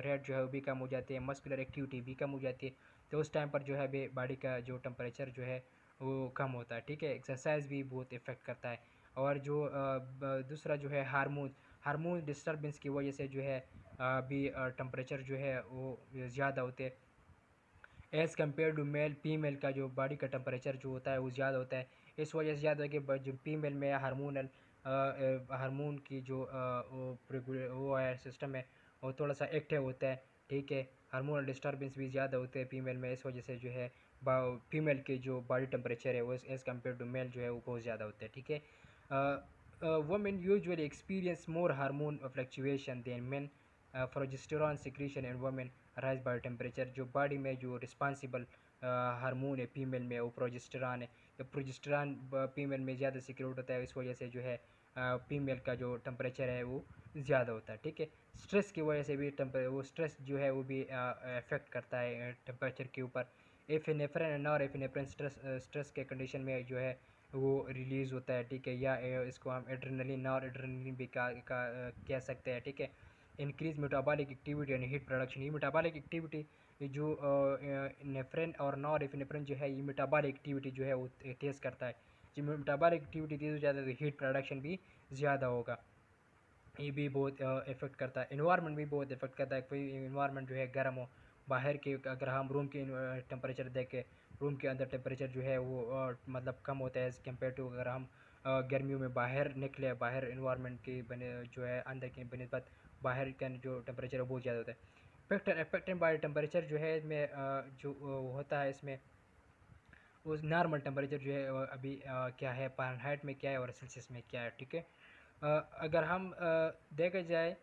रेट जो है वो भी कम हो जाती है, मस्कुलर एक्टिविटी भी कम हो जाती है। तो उस टाइम पर जो है बॉडी का जो टेम्परेचर जो है वो कम होता है, ठीक है। एक्सरसाइज भी बहुत इफ़ेक्ट करता है। और जो दूसरा जो है हार्मोन डिस्टर्बेंस की वजह से जो है भी टेम्परेचर जो है वो ज़्यादा होते हैं as compare to male. Female का जो बॉडी का टेम्परेचर जो होता है वो ज़्यादा होता है, इस वजह से ज़्यादा है कि जो फीमेल में हार्मोनल हार्मोन की जो वो है सिस्टम है वो थोड़ा सा एक्टिव होता है, ठीक है। हार्मोनल डिस्टर्बेंस भी ज़्यादा होते हैं फीमेल में, इस वजह से जो है फीमेल के जो बॉडी टेम्परेचर है वो एज़ कम्पेयर टू मेल जो है वो बहुत ज़्यादा होता है, ठीक है। Women usually experience more hormone fluctuation than men. Progesterone secretion in women rise body temperature, जो बॉडी में जो रिस्पॉन्सिबल हार्मोन है फीमेल में वो प्रोजेस्टेरॉन है। जब प्रोजेस्टेरॉन फीमेल में ज़्यादा सिक्रेट होता है, इस वजह से जो है फीमेल का जो टेम्परेचर है वो ज़्यादा होता है, ठीक है। स्ट्रेस की वजह से भी वो स्ट्रेस जो है वो भी इफेक्ट करता है टेम्परेचर के ऊपर। एफिनेफ्रिन और एफिनेफ्रिन स्ट्रेस के कंडीशन में जो है वो रिलीज़ होता है, ठीक है। या इसको हम एड्रेनलिन और एड्रेनलिन भी कह सकते हैं, ठीक है। Increase metabolic activity and heat production, ये मेटाबॉलिक एक्टिविटी जो नेफ्रिन और नॉर एफिनेफ्रिन जो है ये मेटाबॉलिक एक्टिविटी जो है वो तेज़ करता है। जब मेटाबॉलिक एक्टिविटी तेज़ हो जाता है तो हीट प्रोडक्शन भी ज़्यादा होगा, ये भी बहुत इफ़ेक्ट करता है। इन्वायरमेंट भी बहुत इफ़ेक्ट करता है, कोई इन्वायरमेंट जो है गर्म हो, बाहर के अगर हम रूम के टेम्परेचर देखें, रूम के अंदर टेम्परेचर जो है वो मतलब कम होता है एज़ कम्पेयर टू अगर हम गर्मियों में बाहर निकले, बाहर इन्वायरमेंट के बने जो है अंदर की बनस्बत बाहर का जो टेम्परेचर है वो बहुत ज़्यादा होता है। फैक्टर अफेक्टेड बाय टेम्परेचर जो है इसमें जो होता है इसमें वो नॉर्मल टेम्परेचर जो है अभी क्या है फ़ारेनहाइट में क्या है और सेल्सियस में क्या है, ठीक है। अगर हम देखा जाए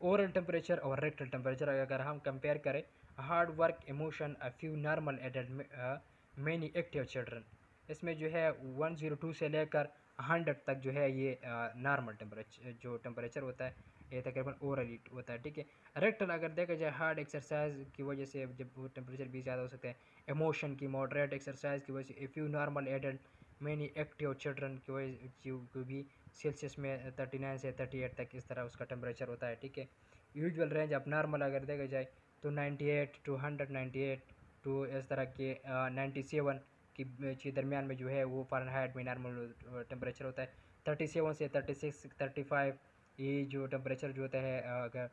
ओरल टेम्परेचर और रेक्टल टेम्परेचर अगर हम कंपेयर करें, hard work emotion a few normal adult many active children, इसमें जो है 102 से लेकर 100 तक जो है ये नॉर्मल टेम्परेचर जो टेम्परेचर होता है ये तकरीबन ओरल हीट होता है, ठीक है। रेक्टल अगर देखा जाए हार्ड एक्सरसाइज की वजह से जब वो टेम्परेचर भी ज़्यादा हो सकता है, इमोशन की मॉडरेट एक्सरसाइज की वजह से, few normal adult many active children की वजह को भी सेल्सियस में 39 से 38 तक इस तरह उसका टेम्परेचर होता है, ठीक है। यूजुअल रेंज अब नॉर्मल अगर देखा जाए तो 98 टू 198 टू इस तरह के 97 के दरमियान में जो है वो फ़ारेनहाइट में नॉर्मल टेम्परेचर होता है। 37 से 36 35 ये जो टेम्परेचर जो होता है अगर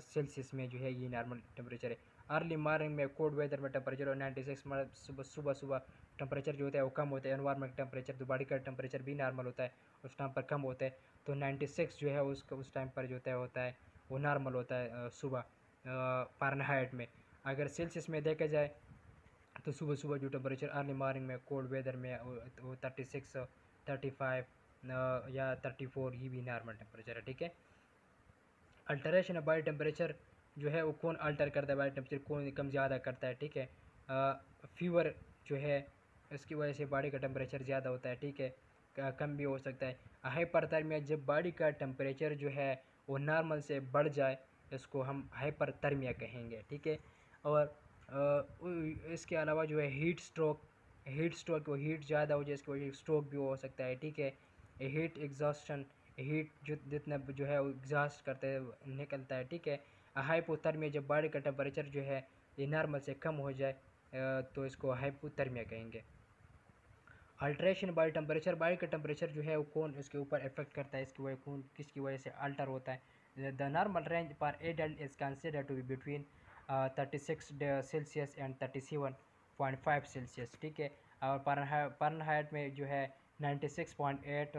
सेल्सियस में जो है ये नॉर्मल टेम्परेचर है। अर्ली मॉर्निंग में कोल्ड वेदर में टेम्परेचर और 96 में सुबह सुबह टेम्परेचर जो होता है वो कम होता है, एनवायरमेंट टेम्परेचर तो बॉडी का टेम्परेचर भी नॉर्मल होता है उस टाइम पर कम होता है, तो 96 जो है उसका उस टाइम पर जो होता है वो नॉर्मल होता है सुबह फ़ारेनहाइट में। अगर सेल्सियस में देखा जाए तो सुबह सुबह जो टेम्परेचर अर्ली मॉर्निंग में कोल्ड वेदर में वो 36 35 या 34 ये भी नॉर्मल टेम्परेचर है, ठीक है। अल्टरेशन ऑफ बॉडी टेम्परेचर जो है वो कौन अल्टर करता है, बॉडी टेम्परेचर कौन कम ज़्यादा करता है, ठीक है। फीवर जो है इसकी वजह से बॉडी का टेम्परेचर ज़्यादा होता है, ठीक है, कम भी हो सकता है। हाइपरथर्मिया, जब बॉडी का टेम्परेचर जो है वो नॉर्मल से बढ़ जाए इसको हम हाइपरथर्मिया कहेंगे, ठीक है। और इसके अलावा जो है हीट स्ट्रोक वो हीट ज़्यादा हो जाए इसकी वजह से स्ट्रोक भी हो सकता है, ठीक है। हीट एग्जॉस्शन, हीट जो जितना जो है वो एग्जॉस्ट करते हैं निकलता है, ठीक है। हाइपोथर्मिया, जब बॉडी का टेम्परेचर जो है ये नॉर्मल से कम हो जाए तो इसको हाइपोथर्मिया कहेंगे। अल्ट्रेशन बॉडी टेम्परेचर, बॉडी का टेम्परेचर जो है वो कौन इसके ऊपर इफेक्ट करता है, इसकी वजह कौन किसकी वजह से अल्टर होता है। The normal range for adult is consider to be between 36 Celsius and 37.5 Celsius, ठीक है। और फ़ारेनहाइट में जो है 96.8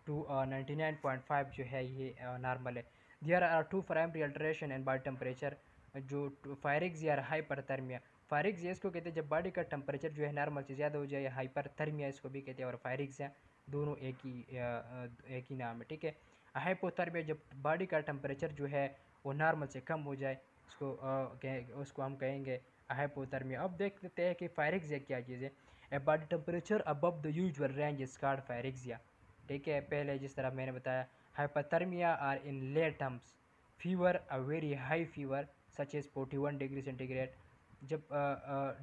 टू 99.5 जो है ये नॉर्मल है। There are two primary alteration in body temperature, जो फायरिक्सिया और हाइपरथर्मिया। फायरिक्सिया इसको कहते हैं जब बॉडी का टेम्परेचर जो है नॉर्मल से ज़्यादा हो जाए, हाइपरथर्मिया इसको भी कहते हैं, और फायरिक्सिया दोनों एक ही नाम है, ठीक है। हाइपोथर्मिया, जब बॉडी का टेम्परेचर जो है वो नॉर्मल से कम हो जाए उसको हम कहेंगे हाइपोथर्मिया। अब देख लेते हैं कि फायरिक्सिया क्या चीज़ है। A body temperature above the usual range is called pyrexia, ठीक है। पहले जिस तरह मैंने बताया, hypothermia are in lay terms fever, a very high fever such as 41 degree centigrade. जब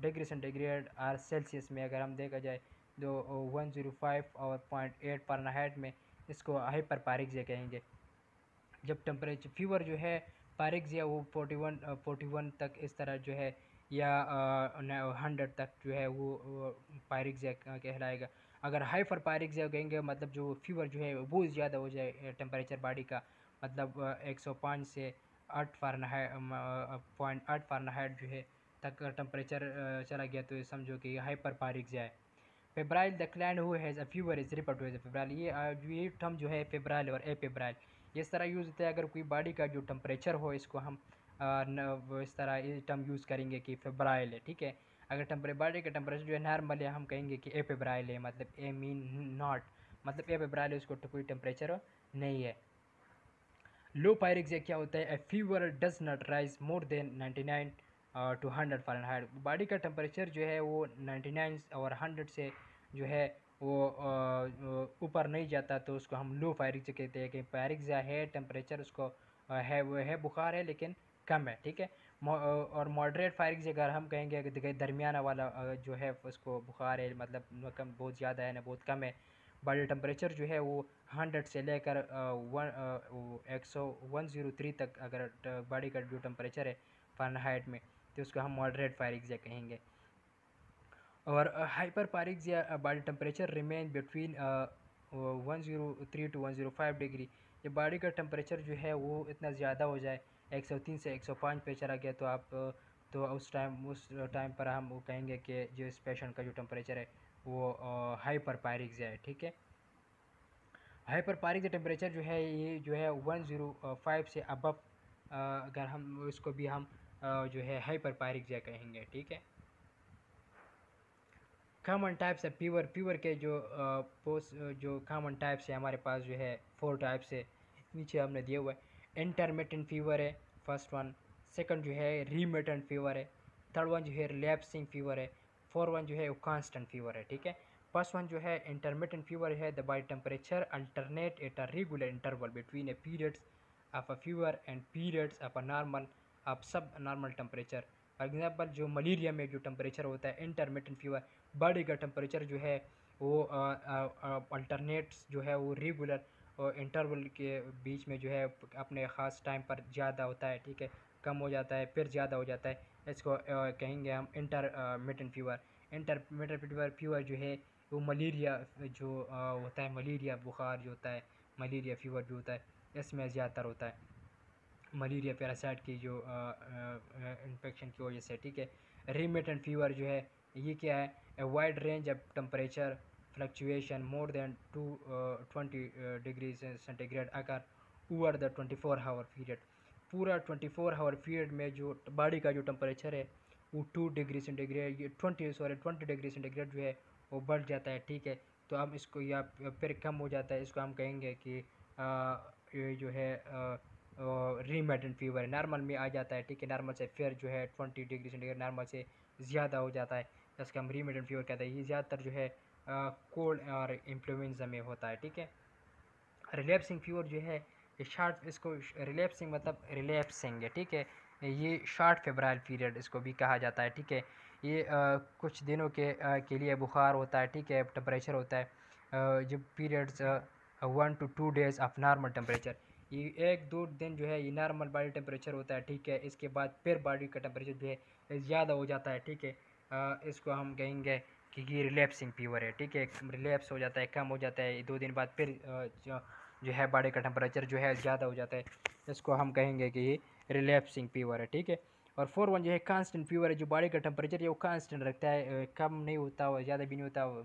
डिग्री सेंटीग्रेड और सेल्सियस में अगर हम देखा जाए तो 105 और 0.8 फ़ारेनहाइट में इसको हाइपर पारिक्सिया कहेंगे। जब टेम्परेचर फीवर जो है पारिक्सिया वो 41 तक इस तरह जो है या 100 तक जो है वो पारिक्सिया कहलाएगा। अगर हाइपर पारिक्सिया कहेंगे मतलब जो फीवर जो है वो बहुत ज़्यादा हो जाए टेम्परेचर बॉडी का, मतलब 105 से 8 फ़ारेनहाइट 0.8 फ़ारेनहाइट जो है तक टेम्परेचर चला गया तो ये समझो कि हाइपर पारिक्सिया है। Febrile the client who has a fever is refer to as febrile. ये टर्म जो है फेब्राइल और एफेब्राइल इस तरह यूज़ होता है। अगर कोई बॉडी का जो टेम्परेचर हो इसको हम इस तरह ये टर्म यूज़ करेंगे कि फेब्राइल है, ठीक है। अगर बॉडी का टेम्परेचर जो है नॉर्मल है हम कहेंगे कि एफेब्राइल है, मतलब ए मीन नॉट, मतलब एफेब्राइल है, उसको तो कोई टेम्परेचर नहीं है। लो पायरिक्सिया क्या होता है? A fever does not rise more than 99 to 100 Fahrenheit. Body का टेम्परेचर जो है वो 99 और 100 से जो है वो ऊपर नहीं जाता, तो उसको हम लो पायरिक्सिया कहते हैं। कि पायरिक्सिया है टेम्परेचर उसको है वो है बुखार है लेकिन कम है, ठीक है। और मॉडरेट पायरिक्सिया अगर हम कहेंगे अगर दरमियाना वाला जो है उसको बुखार है, मतलब न कम बहुत ज़्यादा है ना बहुत कम है। बॉडी टेम्परेचर जो है वो 100 से लेकर 103 तक अगर बॉडी का जो टेम्परेचर है फ़ारेनहाइट में, तो उसको हम मॉडरेट पायरिक्सिया कहेंगे। और hyper pyrexia body temperature remain between 103 to 105 degree. जब बॉडी का टेम्परेचर जो है वो इतना ज़्यादा हो जाए 103 से 105 पे चला गया, तो आप तो उस टाइम पर हम वो कहेंगे कि जो इस पेशेंट का जो टेम्परेचर है वो हाइपर पायरिक्सिया है, ठीक है। हाइपरपारिक टेम्परेचर जो है ये जो है 105 से अबव अगर हम इसको भी हम जो है हाइपरपारिक कहेंगे, ठीक है। कॉमन टाइप्स है फीवर के जो जो कॉमन टाइप्स है हमारे पास जो है 4 टाइप्स है, नीचे हमने दिया हुआ है। इंटरमिटेंट फीवर है फर्स्ट वन, सेकंड जो है रीमिटेंट फीवर है, थर्ड वन जो है रिलैप्सिंग फीवर है, फोर्थ वन जो है कांस्टेंट फीवर है, ठीक है। फर्स्ट वन जो है इंटरमिटेंट फीवर है, the body temperature alternate at a regular interval between A periods of a fever and periods of a normal of सब नॉर्मल टेम्परेचर। फॉर एग्जाम्पल जो मलेरिया में जो टेम्परेचर होता है इंटरमिटेंट फीवर, बॉडी का temperature जो है वो अल्टरनेट्स जो है वो रेगुलर और इंटरवल के बीच में जो है अपने ख़ास टाइम पर ज़्यादा होता है, ठीक है, कम हो जाता है फिर ज़्यादा हो जाता है। इसको कहेंगे हम इंटरमिटेंट फीवर। इंटरमिटेंट फीवर जो है वो मलेरिया जो होता है, मलेरिया बुखार जो होता है, मलेरिया फीवर जो होता है इसमें ज़्यादातर होता है, मलेरिया पैरासाइट की जो इन्फेक्शन की वजह से, ठीक है। रीमिटेंट फीवर जो है ये क्या है? A wide range of temperature fluctuation more than 20 degree centigrade अगर ओवर द 24 आवर पीरियड। पूरा 24 आवर पीरियड में जो बॉडी का जो टेम्परेचर है वो 2 डिग्री सेंटीग्रेड, ये 20 डिग्री सेंटीग्रेड जो है वो बढ़ जाता है, ठीक है। तो हम इसको या फिर कम हो जाता है, इसको हम कहेंगे कि ये जो है रीमेटेंट फीवर है, नॉर्मल में आ जाता है, ठीक है। नॉर्मल से फिर जो है 20 डिग्री सेंटीग्रेड नॉर्मल से ज़्यादा हो जाता है, जिसका हम रीमेटेंट फीवर कहते हैं। ये ज़्यादातर जो है कोल्ड और इन्फ्लुएंजा में होता है, ठीक है। रिलैप्सिंग फीवर जो है ये शार्ट, इसको रिलैप्सिंग मतलब रिलैप्सिंग है, ठीक है। ये शॉर्ट फेब्राइल पीरियड इसको भी कहा जाता है, ठीक है। ये कुछ दिनों के लिए बुखार होता है, ठीक है, टेम्परेचर होता है जब periods 1 to 2 days of normal temperature. ये 1-2 दिन जो है ये नॉर्मल बॉडी टेम्परेचर होता है, ठीक है। इसके बाद फिर बॉडी का टेम्परेचर जो है ज़्यादा हो जाता है, ठीक है। इसको हम कहेंगे कि ये रिलैप्सिंग फीवर है, ठीक है। रिलैप्स हो जाता है, कम हो जाता है, 2 दिन बाद फिर जो है बॉडी का टेम्परेचर जो है ज़्यादा हो जाता है, इसको हम कहेंगे कि ये रिलैप्सिंग फीवर है, ठीक है। और 4 1 जो है कांस्टेंट फीवर है, जो बॉडी का टेम्परेचर है वो कांस्टेंट रखता है, कम नहीं होता और ज़्यादा भी नहीं होता,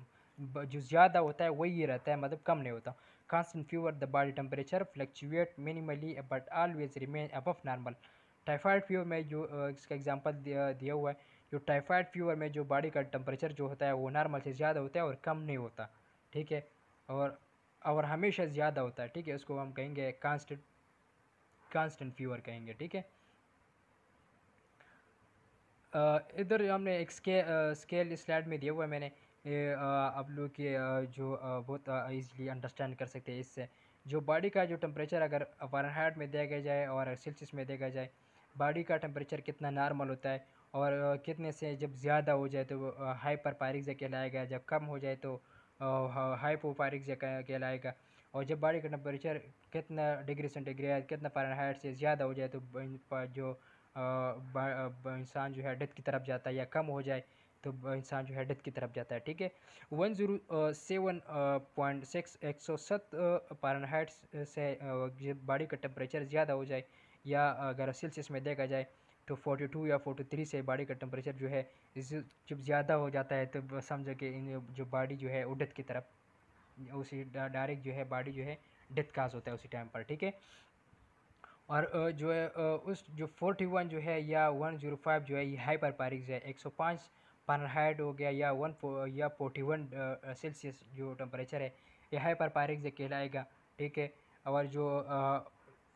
जो ज़्यादा होता है वही रहता है, मतलब कम नहीं होता। Constant fever the body temperature fluctuate minimally but always remain above normal. Typhoid fever में जो इसका एग्जांपल दिया हुआ है, जो टाइफाइड फीवर में जो बॉडी का टेम्परेचर जो होता है वो नॉर्मल से ज़्यादा होता है और कम नहीं होता, ठीक है। और हमेशा ज़्यादा होता है, ठीक है। उसको हम कहेंगे कांस्टेंट फीवर कहेंगे, ठीक है। इधर हमने एक स्केल स्लाइड में दिया हुआ है मैंने, ये आप लोग के जो बहुत ईजिली अंडरस्टैंड कर सकते हैं इससे। जो बॉडी का जो टेम्परेचर अगर फ़ारेनहाइट में दिया जाए और सेल्सियस में देखा जाए, बॉडी का टेम्परेचर कितना नॉर्मल होता है और कितने से जब ज़्यादा हो जाए तो हाइपर पायरिक्सिया कहलाएगा, जब कम हो जाए तो हाइपोपायरिक्सिया कहलाएगा। और जब बॉडी का टेम्परेचर कितना डिग्री सेंटीग्रेड कितना फ़ारेनहाइट से ज़्यादा हो जाए तो जो इंसान जो है डेथ की तरफ जाता है, या कम हो जाए तो इंसान जो है डेथ की तरफ जाता है, ठीक है। 107.6 107 फ़ारेनहाइट से जब बॉडी का टेम्परेचर ज़्यादा हो जाए, या अगर सेल्सियस में देखा जाए तो 42 या 43 से बॉडी का टेम्परेचर जो है इस जब ज़्यादा हो जाता है तो समझो कि इन जो बॉडी जो है वो डेथ की तरफ उसी डायरेक्ट जो है बॉडी जो है डेथ काज होता है उसी टाइम पर, ठीक है। और जो है उस जो 41 जो है या 105 जो है ये हाइपर पारिक्स है, 105 फ़ारेनहाइट हो गया या 41 सेल्सियस जो टेम्परेचर है ये हाइपर पारिक्स कहलाएगा, ठीक है। और जो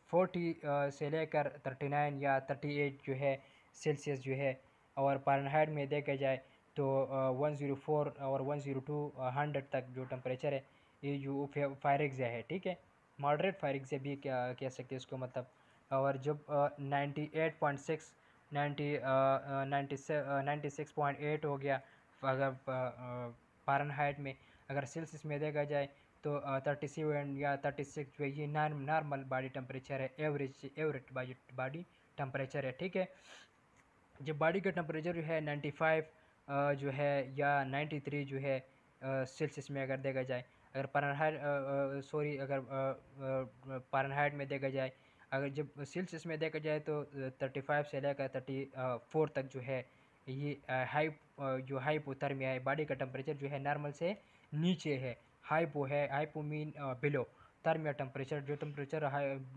40 से लेकर 39 या 38 जो है सेल्सियस जो है और फ़ारेनहाइट में देखा जाए तो 104 और 102 100 तक जो टेम्परेचर है ये जो फायरिक्स है, ठीक है। मॉडरेट फायरिंग से भी क्या कह सकते हैं इसको, मतलब। और जब 98.6 96.8 हो गया अगर फ़ारेनहाइट में, अगर सेल्सियस में देखा जाए तो 37 या 36 जो है ये नॉर्मल बॉडी टेम्परेचर है, एवरेज बॉडी टेम्परेचर है, ठीक है। जब बॉडी का टेम्परेचर जो है 95 जो है या 93 जो है सेल्सियस में अगर देखा जाए, अगर फ़ारेनहाइट में देखा जाए, अगर जब सेल्सियस में देखा जाए तो 35 से लेकर 34 तक जो है ये जो हाइपोथर्मिया है, बॉडी का टेम्परेचर जो है नॉर्मल से नीचे है। हाइपो है, हाइपो मीन बिलो, थर्मिया टेम्परेचर जो टेम्परेचर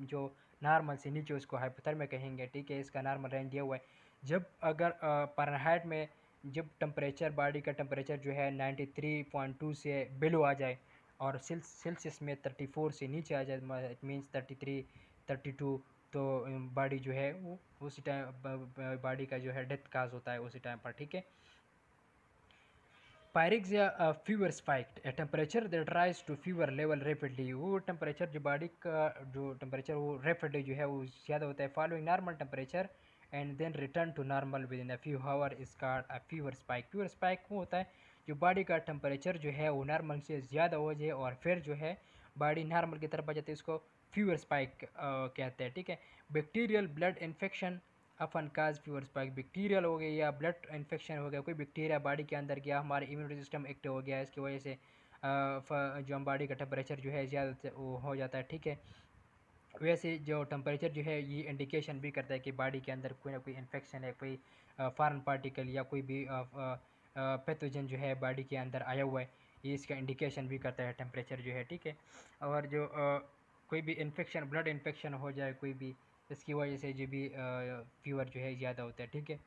जो नॉर्मल से नीचे उसको हाइपोथर्मिया कहेंगे, ठीक है। इसका नॉर्मल रेंज दिया हुआ है। जब अगर फ़ारेनहाइट में जब टेम्परेचर बॉडी का टेम्परेचर जो है 93.2 से बिलो आ जाए और सेल्सियस में 34 से नीचे आ जाए, इट मीन्स 33 32, तो बॉडी जो है वो उसी टाइम बॉडी का जो है डेथ काज होता है उसी टाइम पर, ठीक है। पायरिक्स या fever spike, temperature that rise to fever level rapidly, वो टेम्परेचर जो बॉडी का जो टेम्परेचर वो रैपिडली जो है वो ज़्यादा होता है following normal temperature and then return to normal within a few hour is called a fever spike. Fever spike वो होता है जो बॉडी का टेम्परेचर जो है वो नॉर्मल से ज़्यादा हो जाए और फिर जो है बॉडी नॉर्मल की तरफ आ जाती है, इसको फीवर स्पाइक कहते हैं, ठीक है। बैक्टीरियल ब्लड इन्फेक्शन अपन काज फीवर स्पाइक, बैक्टीरियल हो गया या ब्लड इन्फेक्शन हो गया, कोई बैक्टीरिया बॉडी के अंदर गया, हमारे इम्यूनिटी सिस्टम एक्टिव हो गया, इसकी वजह से जो हम बॉडी का टेम्परेचर जो है ज़्यादा वो हो जाता है, ठीक है। वैसे जो टेम्परेचर जो है ये इंडिकेशन भी करता है कि बॉडी के अंदर कोई ना कोई इन्फेक्शन है, कोई फॉरेन पार्टिकल या कोई भी पैथोजन जो है बॉडी के अंदर आया हुआ है, ये इसका इंडिकेशन भी करता है टेम्परेचर जो है, ठीक है। और जो कोई भी इन्फेक्शन, ब्लड इन्फेक्शन हो जाए कोई भी, इसकी वजह से जो भी फीवर जो है ज़्यादा होता है, ठीक है।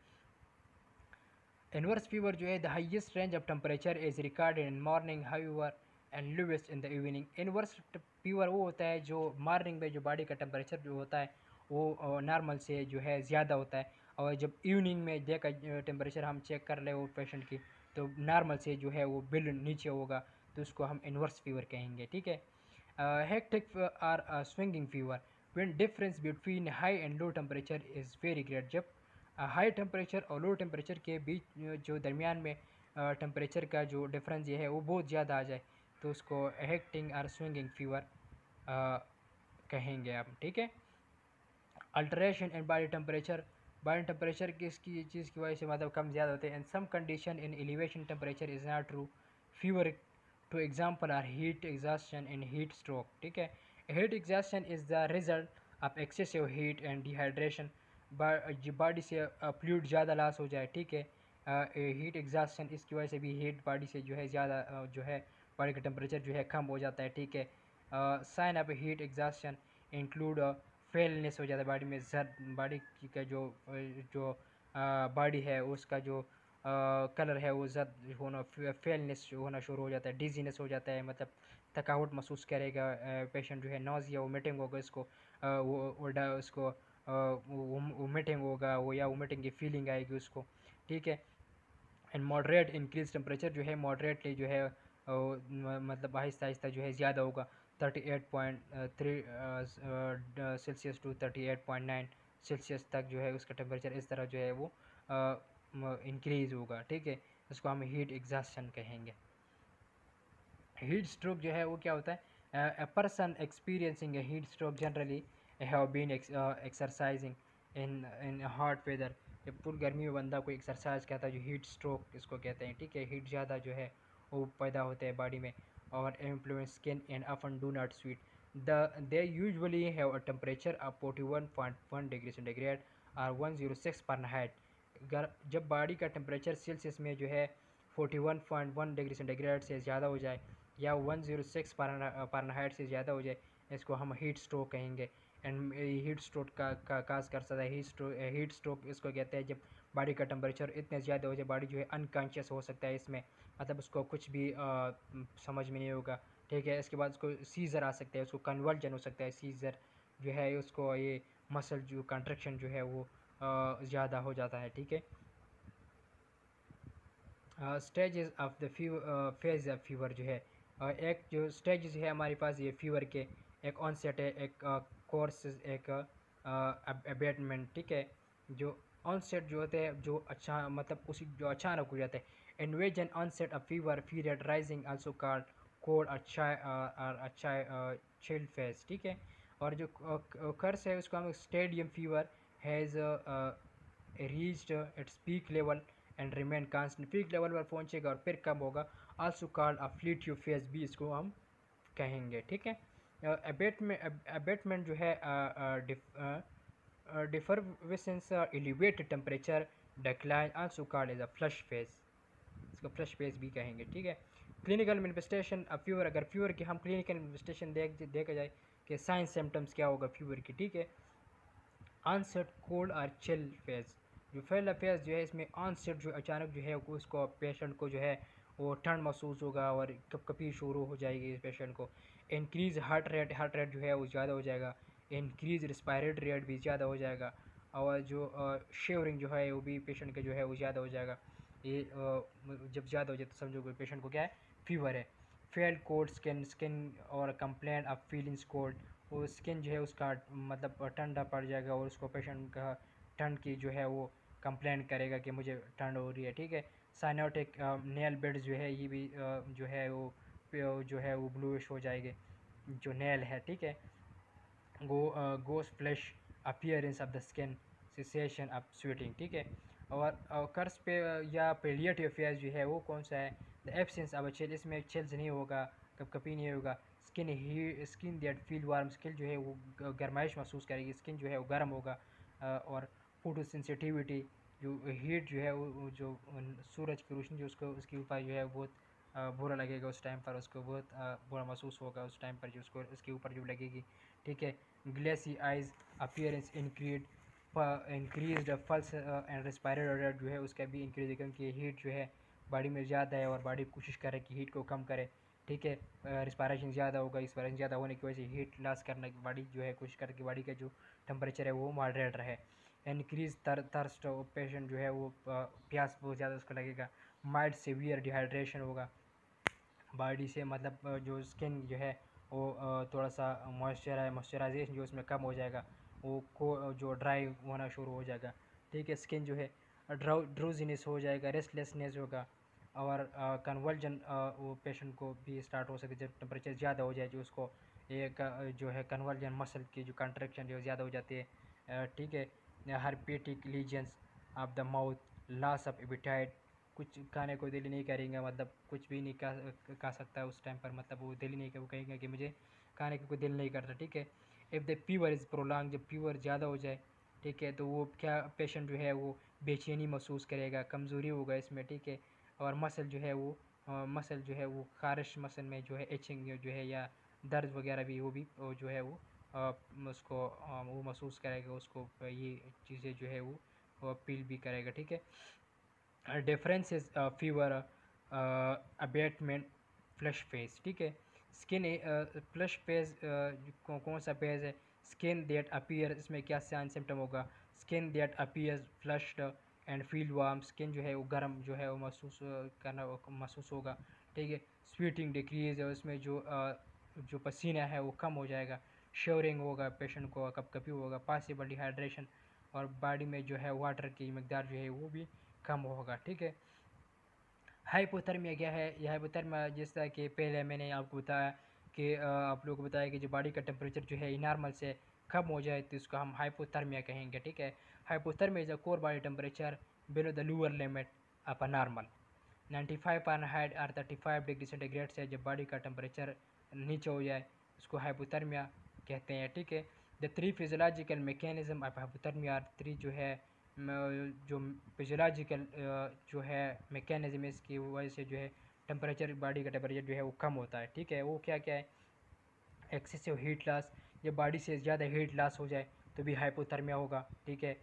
इनवर्स फीवर जो है the highest range of temperature is recorded in morning however and lowest in the evening. Inverse fever वो होता है जो मॉर्निंग में जो बॉडी का टेम्परेचर जो होता है वो नॉर्मल से जो है ज़्यादा होता है, और जब इवनिंग में देखा टेम्परेचर हम चेक कर ले वो पेशेंट की तो नॉर्मल से जो है वो बिल नीचे होगा, तो उसको हम इनवर्स फीवर कहेंगे, ठीक है। Hectic or swinging fever when difference between high and low temperature is very great, जब हाई टेम्परेचर और लो टेम्परेचर के बीच जो दरमियान में टेम्परेचर का जो डिफरेंस ये है वो बहुत ज़्यादा आ जाए तो उसको हेक्टिंग और स्विंगिंग फीवर कहेंगे आप, ठीक है। अल्टरेशन इन बॉडी टेम्परेचर किसकी चीज़ की वजह से मतलब कम ज़्यादा होते हैं, in some condition in elevation temperature is not true fever, two example are heat exhaustion in heat stroke, ठीक है। Heat exhaustion is the result of excessive heat and dehydration, body से फ्लूइड ज़्यादा लॉस हो जाए, ठीक है। Heat exhaustion इसकी वजह से भी हीट बॉडी से जो है ज़्यादा जो है बॉडी का टेम्परेचर जो है कम हो जाता है, ठीक है। Sign of heat exhaustion include paleness हो जाता है बॉडी में, जर बॉडी का जो बॉडी है उसका जो कलर है वो जद होना, फेलनेस होना शुरू हो जाता है, डिजीनेस हो जाता है, मतलब थकावट महसूस करेगा पेशेंट जो है, नोज़िया वोमिटिंग होगा इसको उसको वोमिटिंग होगा वो या वोमिटिंग की फीलिंग आएगी उसको, ठीक है। एंड मॉडरेट इंक्रीज टेम्परेचर जो है मॉडरेटली जो है मतलब आहिस्ता आहिस्ता जो है ज़्यादा होगा, 38.3 सेल्सियस टू 38.9 सेल्सियस तक जो है उसका टेम्परेचर इस तरह जो है वो इंक्रीज़ होगा, ठीक है। उसको हम हीट एग्जॉस्शन कहेंगे। हीट स्ट्रोक जो है वो क्या होता है, a person experiencing a heat stroke generally have been exercising in hot weather, जब पूरी गर्मी में बंदा कोई एक्सरसाइज करता है जो हीट स्ट्रोक इसको कहते हैं, ठीक है। हीट ज़्यादा जो है वो पैदा होते हैं बॉडी में और influence skin and often do not sweat, they usually have a temperature of 41.1 degree centigrade और 106 फ़ारेनहाइट। जब बॉडी का टेम्परेचर सेल्सियस में जो है 41.1 डिग्री सेंटीग्रेड से ज़्यादा हो जाए या 106 फ़ारेनहाइट से ज़्यादा हो जाए, इसको हम हीट स्ट्रोक कहेंगे। एंड हीट स्ट्रोक का काज कर सकता है। हीट स्ट्रोक इसको कहते हैं जब बॉडी का टेम्परेचर इतने ज़्यादा हो जाए, बॉडी जो है अनकॉन्शियस हो सकता है इसमें, मतलब उसको कुछ भी समझ में नहीं होगा। ठीक है, इसके बाद उसको सीज़र आ सकता है, उसको कन्वर्जन हो सकता है। सीज़र जो है उसको ये मसल जो कंट्रक्शन जो है वो ज़्यादा हो जाता है। ठीक है, stages of the phase of fever जो है, एक जो स्टेजेस है हमारे पास ये फीवर के, एक ऑनसेट है, एक कोर्स, एक अबेटमेंट। ठीक है, जो ऑनसेट जो होते हैं जो अच्छा मतलब उसी जो अचानक हो जाता है। Invasion onset of fever period rising also called cold अच्छा चिल फेज। ठीक है, और जो कर्स है उसको हम stadium fever has reached its peak level and remain constant. Peak level पर पहुंचेगा और फिर कम होगा। Also called a plateau phase भी इसको हम कहेंगे। ठीक है, अबेटमेंट जो है defervescence elevated temperature decline also called as a flush phase, इसको फ्लश फेज भी कहेंगे। ठीक है, क्लिनिकल मैनिफेस्टेशन ऑफ फीवर, अगर फीवर की हम क्लिनिकल मैनिफेस्टेशन देखा जाए कि साइंस सिम्टम्स क्या होगा फीवर की। ठीक है, ऑनसेट कोल्ड और चिल फेज, जो पहला फेज जो है इसमें ऑनसेट जो अचानक जो है उसको पेशेंट को जो है वो ठंड महसूस होगा और कपकपी शुरू हो जाएगी इस पेशेंट को। इंक्रीज हार्ट रेट जो है वो ज़्यादा हो जाएगा। इंक्रीज रिस्पायरेटरी रेट भी ज़्यादा हो जाएगा। और जो शेवरिंग जो है वो भी पेशेंट का जो है वो ज़्यादा हो जाएगा। ये जब ज़्यादा हो जाए तो समझो कि पेशेंट को क्या है, फीवर है। फेल कोल्ड स्किन और कंप्लेंट ऑफ फीलिंग्स कोल्ड, वो स्किन जो है उसका मतलब ठंडा पड़ जाएगा और उसको पेशेंट का ठंड की जो है वो कंप्लेन करेगा कि मुझे ठंड हो रही है। ठीक है, साइनोटिक नेल बेड जो है ये भी जो है वो जो है वो ब्लूइश हो जाएंगे जो नेल है। ठीक है, gross flash appearance of the skin, cessation of sweating. ठीक है, और कर्स पे या पेलिएटिव फेज जो है वो कौन सा है, द एब्सेंस ऑफ चिल, इसमें चिल्स नहीं होगा, कभी नहीं होगा। Skin that feel warm, skin जो है वो गर्माइश महसूस करेगी, स्किन जो है वो गर्म होगा। और फोटो सेंसिटिविटी, जो हीट जो है वो जो सूरज की रोशनी जो उसको उसके ऊपर जो है बहुत बुरा लगेगा उस टाइम पर, उसको बहुत बुरा महसूस होगा उस टाइम पर जो उसको उसके ऊपर जो लगेगी। ठीक है, Gleycy eyes appearance increase pulse and respiratory rate जो है उसका भी इंक्रीज है, क्योंकि हीट जो है बॉडी में ज़्यादा है और बॉडी कोशिश करे कि हीट को कम करे। ठीक है, रिस्पायरेशन ज़्यादा होगा, रिस्पायरेशन ज़्यादा होने की वजह से हीट लॉस करने की बॉडी जो है कोशिश करे कि बॉडी का जो टेम्परेचर है वो मॉडरेट रहे। इंक्रीज थर्स्ट, पेशेंट जो है वो प्यास बहुत ज़्यादा उसको लगेगा। माइल्ड सीवियर डिहाइड्रेशन होगा बॉडी से, मतलब जो स्किन जो है वो थोड़ा सा मॉइस्चराइजेशन जो उसमें कम हो जाएगा, वो को जो ड्राई होना शुरू हो जाएगा। ठीक है, स्किन जो है ड्राउजीनेस हो जाएगा, रेस्टलेसनेस होगा। और कन्वर्जन वो पेशेंट को भी स्टार्ट हो सके जब टेम्परेचर ज़्यादा हो जाए, जो उसको एक जो है कन्वर्जन मसल की जो कंट्रैक्शन जो ज़्यादा हो जाती है। ठीक है, herpetic lesions of the mouth, loss of appetite, कुछ खाने को दिल नहीं करेंगे, मतलब कुछ भी नहीं खा सकता है उस टाइम पर, मतलब वो दिल नहीं, वो कहेंगे कि मुझे खाने को कोई दिल नहीं करता। ठीक है, if the fever is prolong, जब फीवर ज़्यादा हो जाए, ठीक है, तो वो क्या पेशेंट जो है वो बेचैनी महसूस करेगा, कमज़ोरी होगा इसमें। ठीक है, और मसल जो है वो मसल जो है वो खारिश मसल में जो है एचिंग जो है या दर्द वगैरह भी वो जो है वो उसको वो महसूस करेगा, उसको ये चीज़ें जो है वो फील भी करेगा। ठीक है, differences fever abatement flush phase. ठीक है, स्किन फ्लश फेज कौन सा फेज है, स्किन दैट अपीयर, इसमें क्या साइन सिम्टम होगा, skin that appears flushed and feel warm, skin जो है वो गर्म जो है वो महसूस करना महसूस होगा। ठीक है, स्वीटिंग डिक्रीज है, उसमें जो पसीना है वो कम हो जाएगा। श्योरिंग होगा, पेशेंट को कभी होगा। पॉसिबल डिहाइड्रेशन, और बॉडी में जो है वाटर की मकदार जो है वो भी कम होगा। ठीक है, हाइपोथर्मिया क्या है, यह हाइपोथर्मिया जैसा कि पहले मैंने आपको बताया कि आप लोगों को बताया कि जो बॉडी का टेम्परेचर जो है नॉर्मल से कम हो जाए तो इसको हम हाइपोथर्मिया कहेंगे। ठीक है, hypothermia is a core body temperature below the lower limit of a normal 95 Fahrenheit और 35 डिग्री सेंटीग्रेड से जब बॉडी का टेम्परेचर नीचे हो जाए उसको हाइपोथर्मिया कहते हैं। ठीक है, the three physiological mechanism of hypothermia, three जो है जो फिजियोलॉजिकल जो है मैकेनिज्म, इसकी वजह से जो है टेम्परेचर, बॉडी का टेम्परेचर जो है वो कम होता है। ठीक है, वो क्या क्या है? एक्सेसिव हीट लॉस, जब बॉडी से ज़्यादा हीट लॉस हो जाए तो भी हाइपोथर्मिया होगा। ठीक है,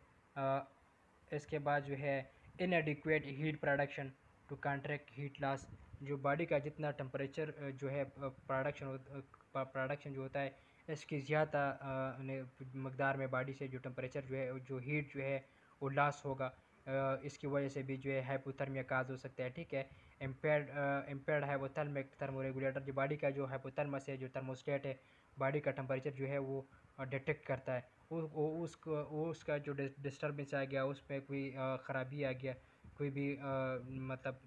इसके बाद जो है inadequate heat production to contract heat loss, जो बॉडी का जितना टेम्परेचर जो है प्रोडक्शन जो होता है, इसकी ज़्यादा मकदार में बॉडी से जो टेम्परेचर जो है, जो हीट जो है वो लॉस होगा। इसकी वजह से भी जो है हाइपोथर्मिया काज हो सकता है। ठीक है, इम्पेयर्ड हाइपोथर्मिक थर्मोरेगुलेटर, जो बॉडी का जो हाइपोथर्मस है, जो थर्मोस्टेट है, बॉडी का टेम्परेचर जो है वो डिटेक्ट करता है। उसका जो डिस्टर्बेंस आ गया, उसमें कोई ख़राबी आ गया, कोई भी मतलब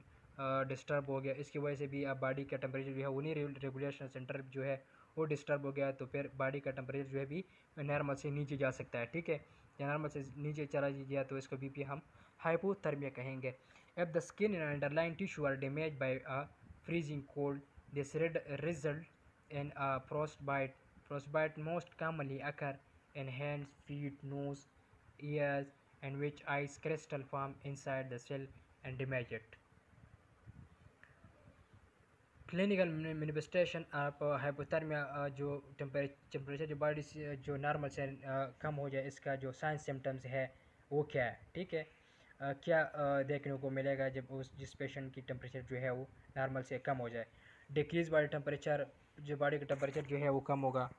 डिस्टर्ब हो गया, इसकी वजह से भी अब बॉडी का टेम्परेचर जो है उन्हीं रेगुलेशन सेंटर जो है वो डिस्टर्ब हो गया, तो फिर बॉडी का टेम्परेचर जो है भी नॉर्मल से नीचे जा सकता है। ठीक है, या नॉर्मल से नीचे चला गया तो इसको भी हम हाइपोथर्मिया कहेंगे। If the skin and underline tissue are damage by a freezing cold, this result in a frostbite. Frostbite most commonly occur in hands, feet, nose, ears, and which ice crystal form inside the cell and damage it. Clinical manifestation of hypothermia, जो temperature जो body से जो normal से कम हो जाए, इसका जो signs symptoms है वो क्या है? ठीक है, क्या देखने को मिलेगा जब उस जिस पेशेंट की टेम्परेचर जो है वो नॉर्मल से कम हो जाए? डिक्रीज बॉडी टेम्परेचर, जो बॉडी का टेम्परेचर जो है वो कम होगा,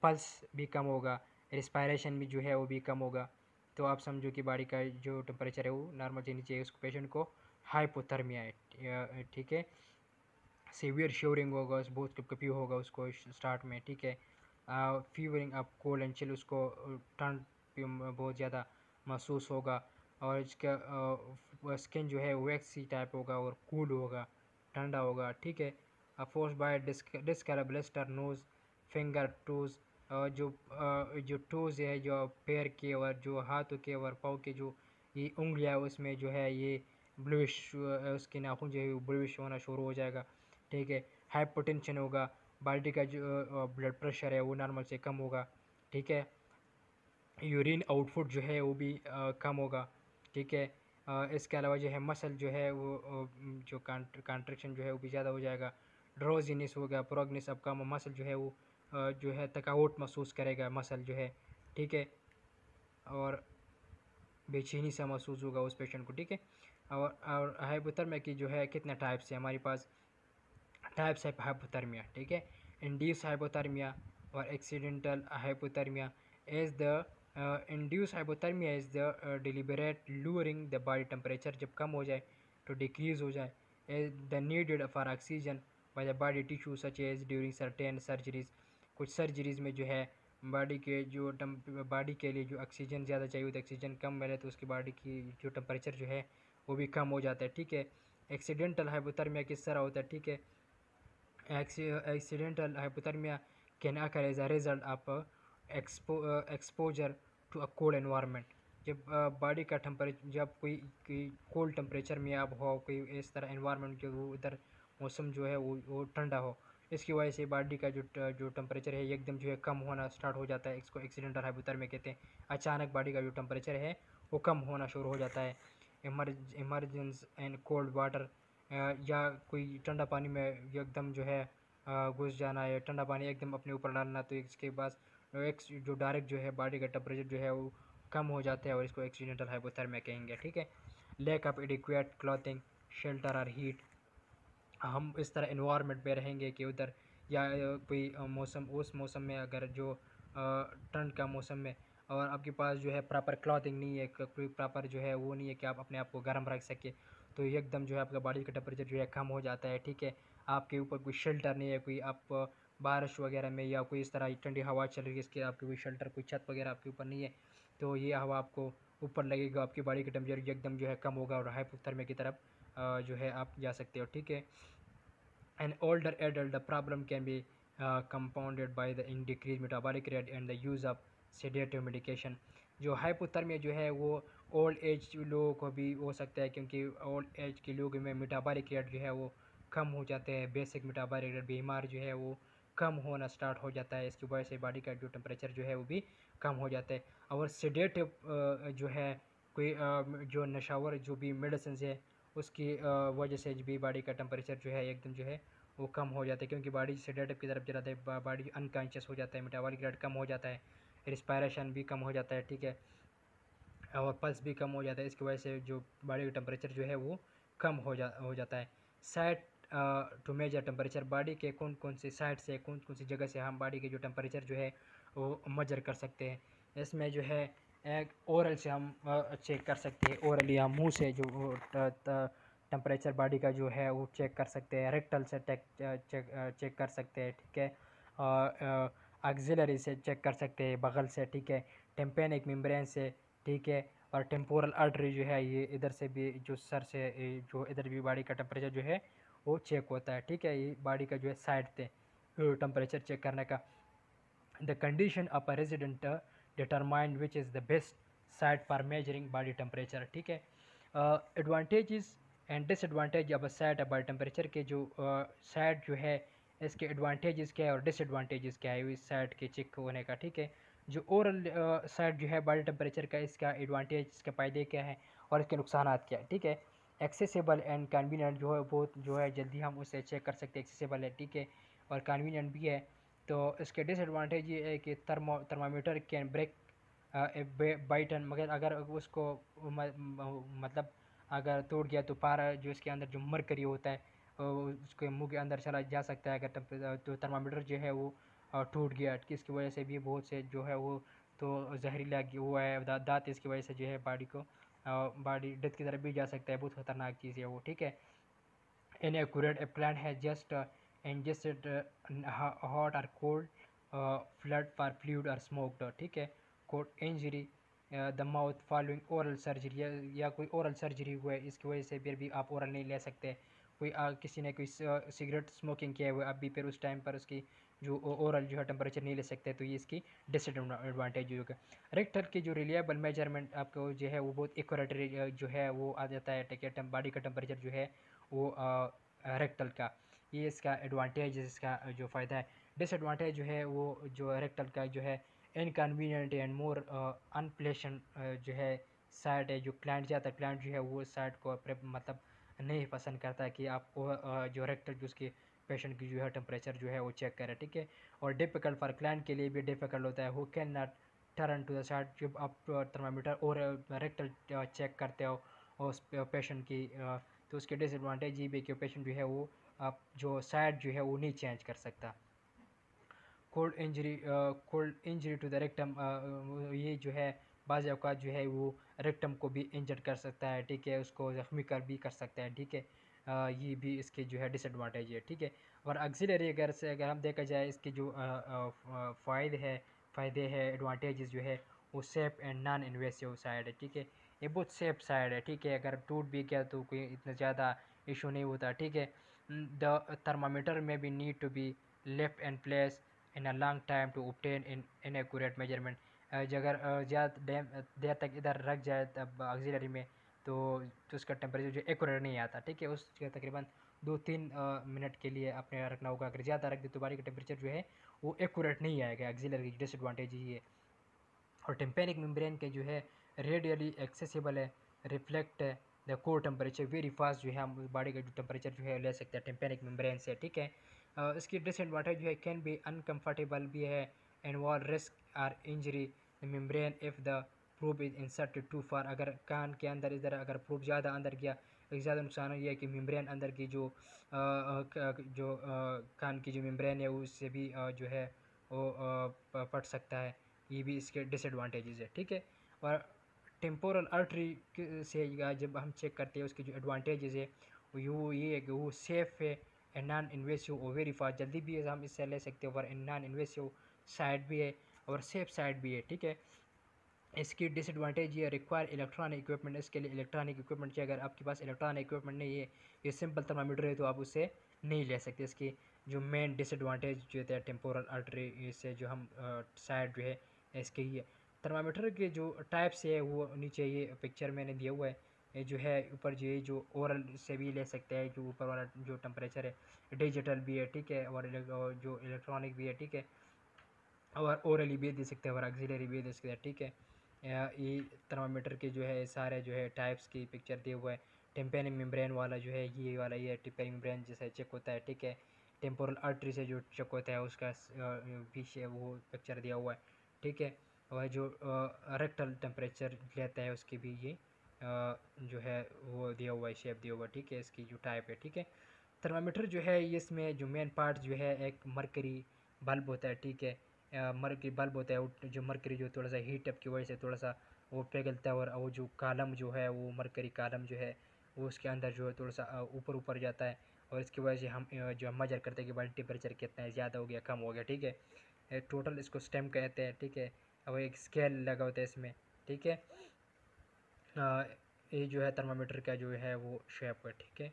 पल्स भी कम होगा, रिस्पायरेशन भी जो है वो भी कम होगा। तो आप समझो कि बॉडी का जो टेम्परेचर है वो नॉर्मल से नीचे है, उस पेशेंट को हाइपोथर्मिया है। ठीक है, सीवियर श्योरिंग होगा, बहुत कपकपी होगा उसको स्टार्ट में। ठीक है, फीवरिंग अप कोल्ड एंड चिल, उसको ठंड बहुत ज़्यादा महसूस होगा, और इसका स्किन जो है वैक्सी टाइप होगा और कूल होगा, ठंडा होगा। ठीक है, force by discolor blister nose finger toes, जो टोज है, जो पैर के और जो हाथों के और पाँव के जो ये उंगलियाँ, उसमें जो है ये ब्लूइश, उसके नाखून जो है वो ब्लूइश होना शुरू हो जाएगा। ठीक है, हाइपोटेंशन होगा, बॉडी का जो ब्लड प्रेशर है वो नॉर्मल से कम होगा। ठीक है, यूरिन आउटपुट जो है वो भी कम होगा। ठीक है, इसके अलावा जो है मसल जो है वो जो कॉन्ट्रैक्शन जो है वो भी ज़्यादा हो जाएगा। ड्रोजीनेस हो गया, प्रोगनेस आपका मसल जो है वो जो है थकावट महसूस करेगा मसल जो है। ठीक है, और बेचैनी सा महसूस होगा उस पेशेंट को। ठीक है, और हाइपोथर्मिया की जो है कितने टाइप्स है हमारे पास? Types of hypothermia. ठीक है, इंड्यूस हाइपोथर्मिया और accidental hypothermia is the induce hypothermia is the deliberate lowering the body temperature, जब कम हो जाए तो डिक्रीज हो जाए, the needed for oxygen by the body tissue such as during certain surgeries, कुछ सर्जरीज में जो है बॉडी के जो बॉडी के लिए जो ऑक्सीजन ज़्यादा चाहिए होता है, ऑक्सीजन कम मिले तो उसकी बॉडी की जो टेम्परेचर जो है वो भी कम हो जाता है। ठीक है, एक्सीडेंटल हाइपोथर्मिया किस तरह होता है? ठीक है, accidental hypothermia can occur as a result of exposure to a cold environment, जब बॉडी का टेम्परेचर, जब कोई कोल्ड टेम्परेचर में आप हो, कोई इस तरह एनवायरनमेंट जो वो उधर मौसम जो है वो ठंडा हो, इसकी वजह से बॉडी का जो टेम्परेचर है एकदम जो है कम होना स्टार्ट हो जाता है। इसको एक्सीडेंटल हाइपोथर्मिया कहते हैं। अचानक बॉडी का जो टेम्परेचर है वो कम होना शुरू हो जाता है। इमरजेंस एंड कोल्ड वाटर, या कोई ठंडा पानी में एकदम जो है घुस जाना है, ठंडा पानी एकदम अपने ऊपर डालना, तो इसके बाद एक जो डायरेक्ट जो है बॉडी का टेम्परेचर जो है वो कम हो जाता है, और इसको एक्सीडेंटल हाइपोथर्मिया कहेंगे। ठीक है, lack of adequate clothing shelter और हीट, हम इस तरह इन्वायरमेंट में रहेंगे कि उधर या कोई मौसम, उस मौसम में अगर जो ठंड का मौसम में, और आपके पास जो है प्रॉपर क्लॉथिंग नहीं है, कोई प्रॉपर जो है वो नहीं है कि आप अपने आप को गर्म रख सके, तो एकदम जो है आपका बॉडी का टेम्परेचर जो है कम हो जाता है। ठीक है, आपके ऊपर कोई शेल्टर नहीं है, कोई आप बारिश वगैरह में या कोई इस तरह ठंडी हवा चल रही है, इसके आपके कोई शेल्टर, कोई छत वगैरह आपके ऊपर नहीं है, तो ये हवा आपको ऊपर लगेगा, आपकी बॉडी का टेम्परेचर एकदम जो है कम होगा और हाइपोथर्मिया की तरफ जो है आप जा सकते हो। ठीक है, an older adult, the problem can be compounded by the decreased metabolic rate and the use of sedative medication. जो हाइपोथर्मिया जो है वो ओल्ड एज लोगों को भी हो सकता है, क्योंकि ओल्ड एज के लोगों में मेटाबॉलिक रेट जो है वो कम हो जाते हैं। बेसिक मेटाबॉलिक रेट, बीमार जो है वो कम होना स्टार्ट हो जाता है। इसकी वजह से बॉडी का जो टेम्परेचर जो है वो भी कम हो जाता है। और सेडेटिव जो है कोई जो नशावर जो भी मेडिसिन है उसकी वजह से भी बॉडी का टेम्परेचर जो है एकदम जो है वो कम हो जाता है, क्योंकि बॉडी सेडेटिव की तरफ जाता है, बॉडी अनकॉन्शियस हो जाता है, मेटाबॉलिक रेट कम हो जाता है, रिस्पायरेशन भी कम हो जाता है, ठीक है, और पल्स भी कम हो जाता है। इसकी वजह से जो बॉडी का टेम्परेचर जो है वो कम हो जाता है। Site to measure temperature, body के कौन कौन से साइड से कौन कौन सी जगह से हम बॉडी के जो टेम्परेचर जो है वो मेजर कर सकते हैं। इसमें जो है एक ओरल से हम चेक कर सकते हैं, ओरल या मुंह से जो टेम्परेचर बॉडी का जो है वो चेक कर सकते हैं। रेक्टल से चेक कर सकते हैं, ठीक है, और एक्सिलरी से चेक कर सकते हैं, बगल से, ठीक है, टेम्पेनिक मेम्ब्रेन से, ठीक है, और टेम्पोरल आर्टरी जो है ये इधर से भी जो सर से जो इधर भी बॉडी का टेम्परेचर जो है वो चेक होता है, ठीक है। ये बॉडी का जो है साइड से टेम्परेचर चेक करने का। The condition of a resident determine which is the best side for measuring body temperature, ठीक है। Advantages and disadvantage of a side of body temperature के जो साइड जो है इसके एडवांटेजेस क्या है और डिसएडवांटेजेस क्या है इस साइड के चेक होने का, ठीक है। जो ओरल साइड जो है बॉडी टेम्परेचर का, इसका एडवांटेज, इसके फ़ायदे क्या है और इसके नुकसान क्या है, ठीक है। एक्सेसिबल एंड कन्वीनियंट जो है बहुत जो है जल्दी हम उसे चेक कर सकते हैं, एक्सेसिबल है, ठीक है, और कन्वीनियंट भी है। तो इसके डिसएडवांटेज ये है कि थर्मामीटर कैन ब्रेक बाइटन, मगर अगर उसको मतलब अगर तोड़ गया तो पारा जो इसके अंदर जो मरकरी होता है उसके मुंह के अंदर चला जा सकता है। अगर तो थर्मामीटर जो है वो टूट गया, इसकी वजह से भी बहुत से जो है वो तो जहरीला हुआ है दांत, इसकी वजह से जो है बॉडी डेथ की तरफ भी जा सकता है, बहुत खतरनाक चीज़ है वो, ठीक है। Inaccurate, a plant has just ingested hot or cold flood for fluid or smoked, ठीक है। Cord injury the mouth following oral surgery, या कोई ओरल सर्जरी हुआ है इसकी वजह से फिर भी आप ओरल नहीं ले सकते। कोई किसी ने कोई सिगरेट स्मोकिंग किया हुआ है, अब भी फिर उस टाइम पर उसकी जो ओरल जो है टेम्परेचर नहीं ले सकते, तो ये इसकी डिसएडवांटेज होगा। रेक्टल की जो रिलायबल मेजरमेंट आपको जो है वो बहुत एक्यूरेट जो है वो आ जाता है, ठीक है, बॉडी का टेम्परेचर जो है वो रेक्टल का, ये इसका एडवांटेज है, इसका जो फ़ायदा है। डिसएडवांटेज जो है वो जो रेक्टल का जो है इनकन्वीनियंट एंड मोर अनप्लेजेंट जो है साइड है। जो क्लाइंट जाता है, क्लाइंट जो है वो साइड को मतलब नहीं पसंद करता है कि आपको जो रेक्टल जो उसके पेशेंट की जो है टेम्परेचर जो है वो चेक करे, ठीक है। और डिफ़िकल्ट फॉर क्लाइंट के लिए भी डिफ़िकल्ट होता है, वो can not turn to the side जब आप थर्मामीटर और रेक्टल चेक करते हो उस पेशेंट की तो उसके डिसएडवांटेज ये भी कि पेशेंट जो है वो आप जो साइड जो है वो नहीं चेंज कर सकता। Cold injury to the rectum, ये जो है बाज़ अवक़ात जो है वो रेक्टम को भी इंजर कर सकता है, ठीक है, उसको ज़ख्मी कर भी कर सकता है, ठीक है। ये भी इसके जो है डिसएडवांटेज है, ठीक है। और ऑक्सिलरी अगर हम देखा जाए इसके जो फ़ायदे हैं एडवांटेजेस जो है वो safe and non invasive side है, ठीक है, ये बहुत सेफ साइड है, ठीक है। अगर टूट भी गया तो कोई इतना ज़्यादा इशू नहीं होता, ठीक है। द थर्मामीटर में भी need to be left and place in a long time to obtain in inaccurate measurement, अगर ज़्यादा देर तक इधर रख जाए तब ऑक्सिलरी में तो उसका टेम्परेचर जो एक्यूरेट नहीं आता, ठीक है, उसके तकरीबन 2-3 मिनट के लिए आपने रखना होगा। अगर ज़्यादा रख दे तो बॉडी का टेम्परेचर जो है वो एक्यूरेट नहीं आएगा, ऑक्सिलरी की डिसएडवांटेज ही है। और टेम्पेनिक मेम्ब्रेन के जो है रेडियली एक्सेसिबल है, रिफ्लेक्ट है the core temperature vary fast, जो है हम बॉडी का जो टेम्परेचर जो है ले सकते हैं टेम्पेनिक मेम्ब्रेन से, ठीक है। इसकी डिसएडवांटेज जो है कैन बी अनकम्फर्टेबल भी है, involve risk or injury the membrane if the probe is inserted too far, अगर कान के अंदर इधर अगर प्रूब ज़्यादा अंदर गया तो ज़्यादा नुकसान ये है कि मेम्ब्रेन अंदर की जो कान की जो मेम्ब्रेन है उससे भी जो है वो फट सकता है, ये भी इसके डिसएडवांटेजेस है, ठीक है। और टेम्पोरल आर्टरी से जब हम चेक करते हैं उसके जो एडवांटेजेस है वो ये है कि वो सेफ़ है एंड नॉन इन्वेसिव और वेरी फास्ट, जल्दी भी हम इससे ले सकते हैं, और नॉन इन्वेसिव साइड भी है और सेफ साइड भी है, ठीक है। इसकी डिसएडवांटेज ये रिक्वायर इलेक्ट्रॉनिक इक्विपमेंट, इसके लिए इलेक्ट्रॉनिक इक्विपमेंट चाहिए। अगर आपके पास इलेक्ट्रॉनिक इक्विपमेंट नहीं है, ये सिंपल थर्मामीटर है तो आप उससे नहीं ले सकते। इसकी जो मेन डिसएडवांटेज जो है टेम्पोरल आर्टरी से जो हम साइड जो है इसके ही है। थर्मामीटर के जो टाइप्स है वो नीचे ये पिक्चर मैंने दिया हुआ है, जो है ऊपर जो ओरल से भी ले सकते हैं, जो ऊपर वाला जो टेम्परेचर है डिजिटल भी है, ठीक है, और जो इलेक्ट्रॉनिक भी है, ठीक है, और ओरली भी दे सकते हैं और ऑक्सिलरी भी दे सकते हैं, ठीक है। ये थर्मामीटर के जो है सारे जो है टाइप्स की पिक्चर दिए हुआ है। टेम्पेनिक मेम्ब्रेन वाला जो है ये वाला, ये टेम्पेनिक मेम्ब्रेन जैसे चेक होता है, ठीक है। टेम्पोरल आर्टरी से जो चेक होता है उसका पीछे वो पिक्चर दिया हुआ है, ठीक है। और जो रेक्टल टेम्परेचर लेता है उसकी भी ये जो है वो दिया हुआ है, शेप दिया हुआ है, ठीक है, इसकी जो टाइप है, ठीक है। थर्मामीटर जो है इसमें जो मेन पार्ट जो है एक मरकरी बल्ब होता है, ठीक है। मरकरी बल्ब होता है जो मरकरी जो थोड़ा सा हीट अप की वजह से थोड़ा सा वो पिघलता है, और वो जो कालम जो है वो मरकरी कालम जो है वो उसके अंदर जो है थोड़ा सा ऊपर ऊपर जाता है, और इसकी वजह से हम जो हम मेजर करते हैं कि बॉडी टेम्परेचर कितना है, ज़्यादा हो गया कम हो गया, ठीक है। टोटल इसको स्टेम कहते हैं, ठीक है। अब एक स्केल लगा होता है इसमें, ठीक है। ये जो है थर्मामीटर का जो है वो शेप है, ठीक है।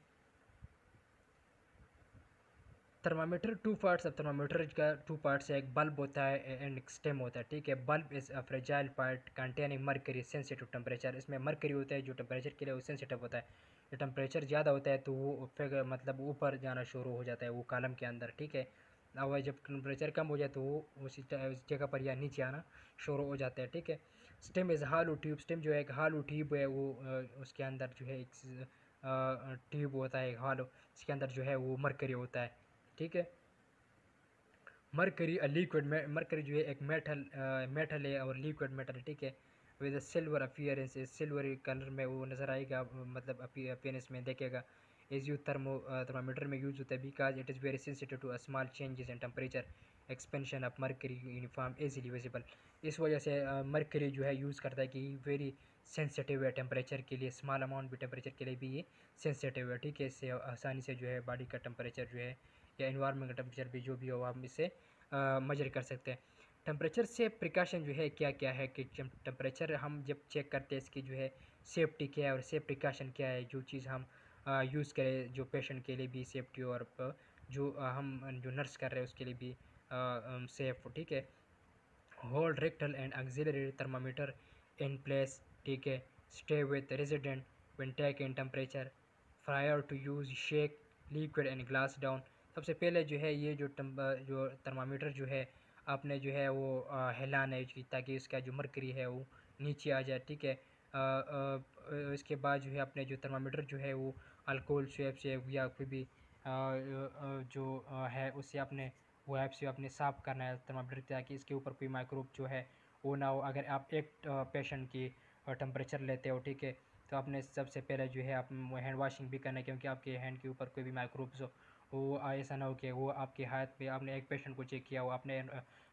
थर्मामीटर टू पार्ट्स, अब थर्मामीटर का टू पार्ट्स है, एक बल्ब होता है एंड एक स्टेम होता है, ठीक है। Bulb is a fragile part containing mercury sensitive temperature, इसमें मर्करी होता है जो टेम्परेचर के लिए वो सेंसिटिव होता है। जो टेम्परेचर ज़्यादा होता है तो वो फिर मतलब ऊपर जाना शुरू हो जाता है वो कॉलम के अंदर, ठीक है। और जब टेम्परेचर कम हो जाए तो वो उसी जगह पर या नीचे आना शुरू हो जाता है, ठीक है। Stem is hello tube, stem जो है एक हालो ट्यूब है, वो उसके अंदर जो है एक ट्यूब होता है हालो, इसके अंदर जो है वो मरकरी होता है, ठीक है। मरकरी लिक्विड मरकरी जो है एक मेटल है और लिक्विड मेटल है, ठीक है। With silver appearance, silvery colour में वो नज़र आएगा, मतलब अपीयरेंस में देखेगा। इज यूज थर्मामीटर में यूज होता है because it is very sensitive to small changes in temperature expansion of mercury uniform easily visible. इस वजह से मरकरी जो है यूज़ करता है कि वेरी सेंसिटिव है टेम्परेचर के लिए, स्मॉल अमाउंट भी टेम्परेचर के लिए भी ये सेंसिटिव है, ठीक है। इससे आसानी से जो है बॉडी का टेम्परेचर जो है या इन्वायरमेंट का टेम्परेचर भी जो भी हो आप इससे मेजर कर सकते हैं। टेम्परेचर से प्रिकॉशन जो है क्या क्या है कि टेम्परेचर हम जब चेक करते हैं इसकी जो है सेफ्टी क्या है और सेफ प्रिकॉशन क्या है, जो चीज़ हम यूज़ करें जो पेशेंट के लिए भी सेफ्टी, और जो हम जो नर्स कर रहे हैं उसके लिए भी सेफ, ठीक है। Hold rectal and axillary thermometer in place, ठीक है। Stay with resident when taking temperature prior to use shake liquid and glass down. सबसे पहले जो है ये जो थर्मामीटर जो है आपने जो है वो हिलाना है ताकि उसका जो मरकरी है वो नीचे आ जाए, ठीक है। इसके बाद जो है अपने जो थर्मामीटर जो है वो अल्कोहल स्वेब से या कोई भी जो है उससे अपने वो ऐप से अपने साफ़ करना है थर्मामीटर ताकि इसके ऊपर कोई माइक्रोब जो है वो ना हो। अगर आप एक पेशेंट की टेम्परेचर लेते हो, ठीक है, तो आपने सबसे पहले जो है आप हैंड वॉशिंग भी करना है, क्योंकि आपके हैंड के ऊपर कोई भी माइक्रोब्स हो वो ऐसा ना हो कि वो आपके हाथ पे आपने एक पेशेंट को चेक किया हो, आपने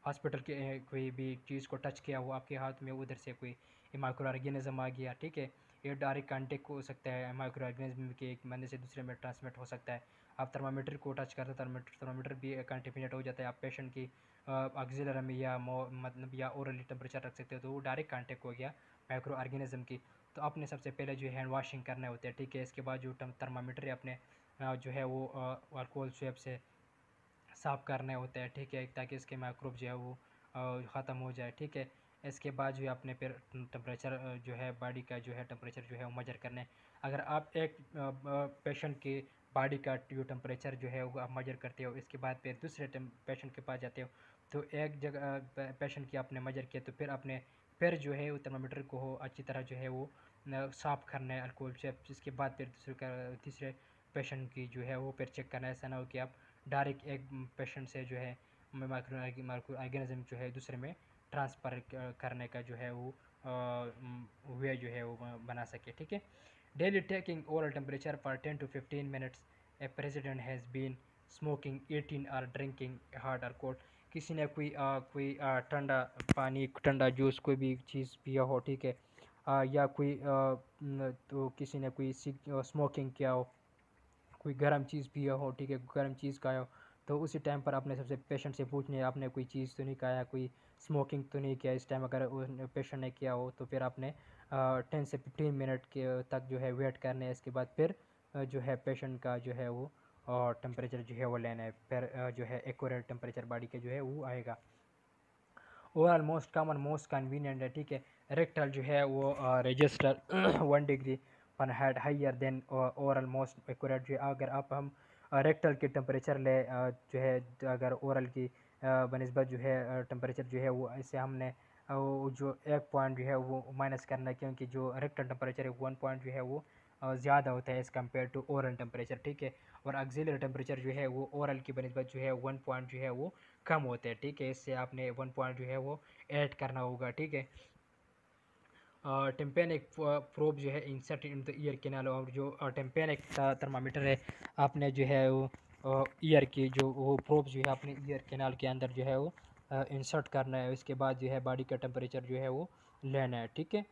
हॉस्पिटल के कोई भी चीज़ को टच किया हो आपके हाथ में, उधर से कोई माइक्रो ऑर्गेनिज्म आ गया, ठीक है। ये डायरेक्ट कांटेक्ट हो सकता है माइक्रो ऑर्गेनिज्म के एक बंदे से दूसरे में ट्रांसमिट हो सकता है। आप थर्मामीटर को टच करते हो थर्मामीटर भी कंटेमिनेट हो जाता है, आप पेशेंट की ऑक्सीलरी में या मतलब या ओरली टेम्परेचर रख सकते हो तो वो डायरेक्ट कांटेक्ट हो गया माइक्रो ऑर्गेनिज्म की। तो आपने सबसे पहले जो हैंड वॉशिंग करने होते हैं, ठीक है। इसके बाद जो थर्मामीटर है अपने जो है वो अल्कोहल स्वेब से साफ़ करने होते हैं, ठीक है, ताकि इसके माइक्रोब जो है वो ख़त्म हो जाए, ठीक है। इसके बाद जो है अपने फिर टेम्परेचर जो है बॉडी का जो है टेम्परेचर जो है वो मेजर करने। अगर आप एक पेशेंट की बॉडी का जो टेम्परेचर जो है वो आप मेजर करते हो, इसके बाद फिर दूसरे पेशेंट के पास जाते हो, तो एक जगह पेशेंट की आपने मेजर किया तो फिर आपने फिर जो है वो थर्मामीटर को हो अच्छी तरह जो है वो साफ़ करना है अल्कोहल से, जिसके बाद फिर तीसरे पेशेंट की जो है वो फिर चेक करना है। ऐसा ना हो कि आप डायरेक्ट एक पेशेंट से जो है माइक्रो ऑर्गेनिज्म जो है दूसरे में ट्रांसफ़र करने का जो है वो वे जो है वो बना सके, ठीक है। Daily taking oral temperature for 10 to 15 minutes. A president has been smoking 18 और ड्रिंकिंग हार्ड और कोल्ड। किसी ने कोई ठंडा पानी ठंडा जूस कोई भी चीज़ पिया हो, ठीक है, या कोई तो किसी ने कोई स्मोकिंग किया हो, कोई गर्म चीज़ पिया हो, ठीक है, गर्म चीज़ खाया हो, तो उसी टाइम पर अपने सबसे पेशेंट से पूछने आपने कोई चीज़ तो नहीं खाया, कोई स्मोकिंग तो नहीं किया। इस टाइम अगर पेशेंट ने किया हो तो फिर आपने 10 से 15 मिनट के तक जो है वेट करना है। इसके बाद फिर जो है पेशेंट का जो है वो टेम्परेचर जो है वो लेना है, फिर जो है एक्यूरेट टेम्परेचर बॉडी के जो है वो आएगा। Overall most common most convenient है, ठीक है। रेक्टल जो है वो रजिस्टर 1 डिग्री पर head higher than oral most accurate जो है अगर आप हम रेक्टल की टेम्परेचर ले जो है अगर ओरल की बनिस्बत जो है टेम्परेचर जो है वो इससे हमने वो जो एक पॉइंट जो है वो माइनस करना है क्योंकि जो रेक्टल टेम्परेचर है 1 पॉइंट जो है वो ज़्यादा होता है as compare to oral temperature, ठीक है। और ऑक्सिलरी टेम्परेचर जो है वो ओरल की बनिस्बत जो है 1 पॉइंट जो है वो कम होते हैं, ठीक है। इससे आपने 1 पॉइंट जो है वो ऐड करना होगा, ठीक है। टेम्पेनिक प्रोब जो है insert in the ear canal, और जो टेम्पेनिक थर्मामीटर है आपने जो है वो ईयर की जो वो प्रोब जो है अपने ईयर कैनाल के अंदर जो है वो इंसर्ट करना है। उसके बाद जो है बॉडी का टेम्परेचर जो है वो लेना है, ठीक है।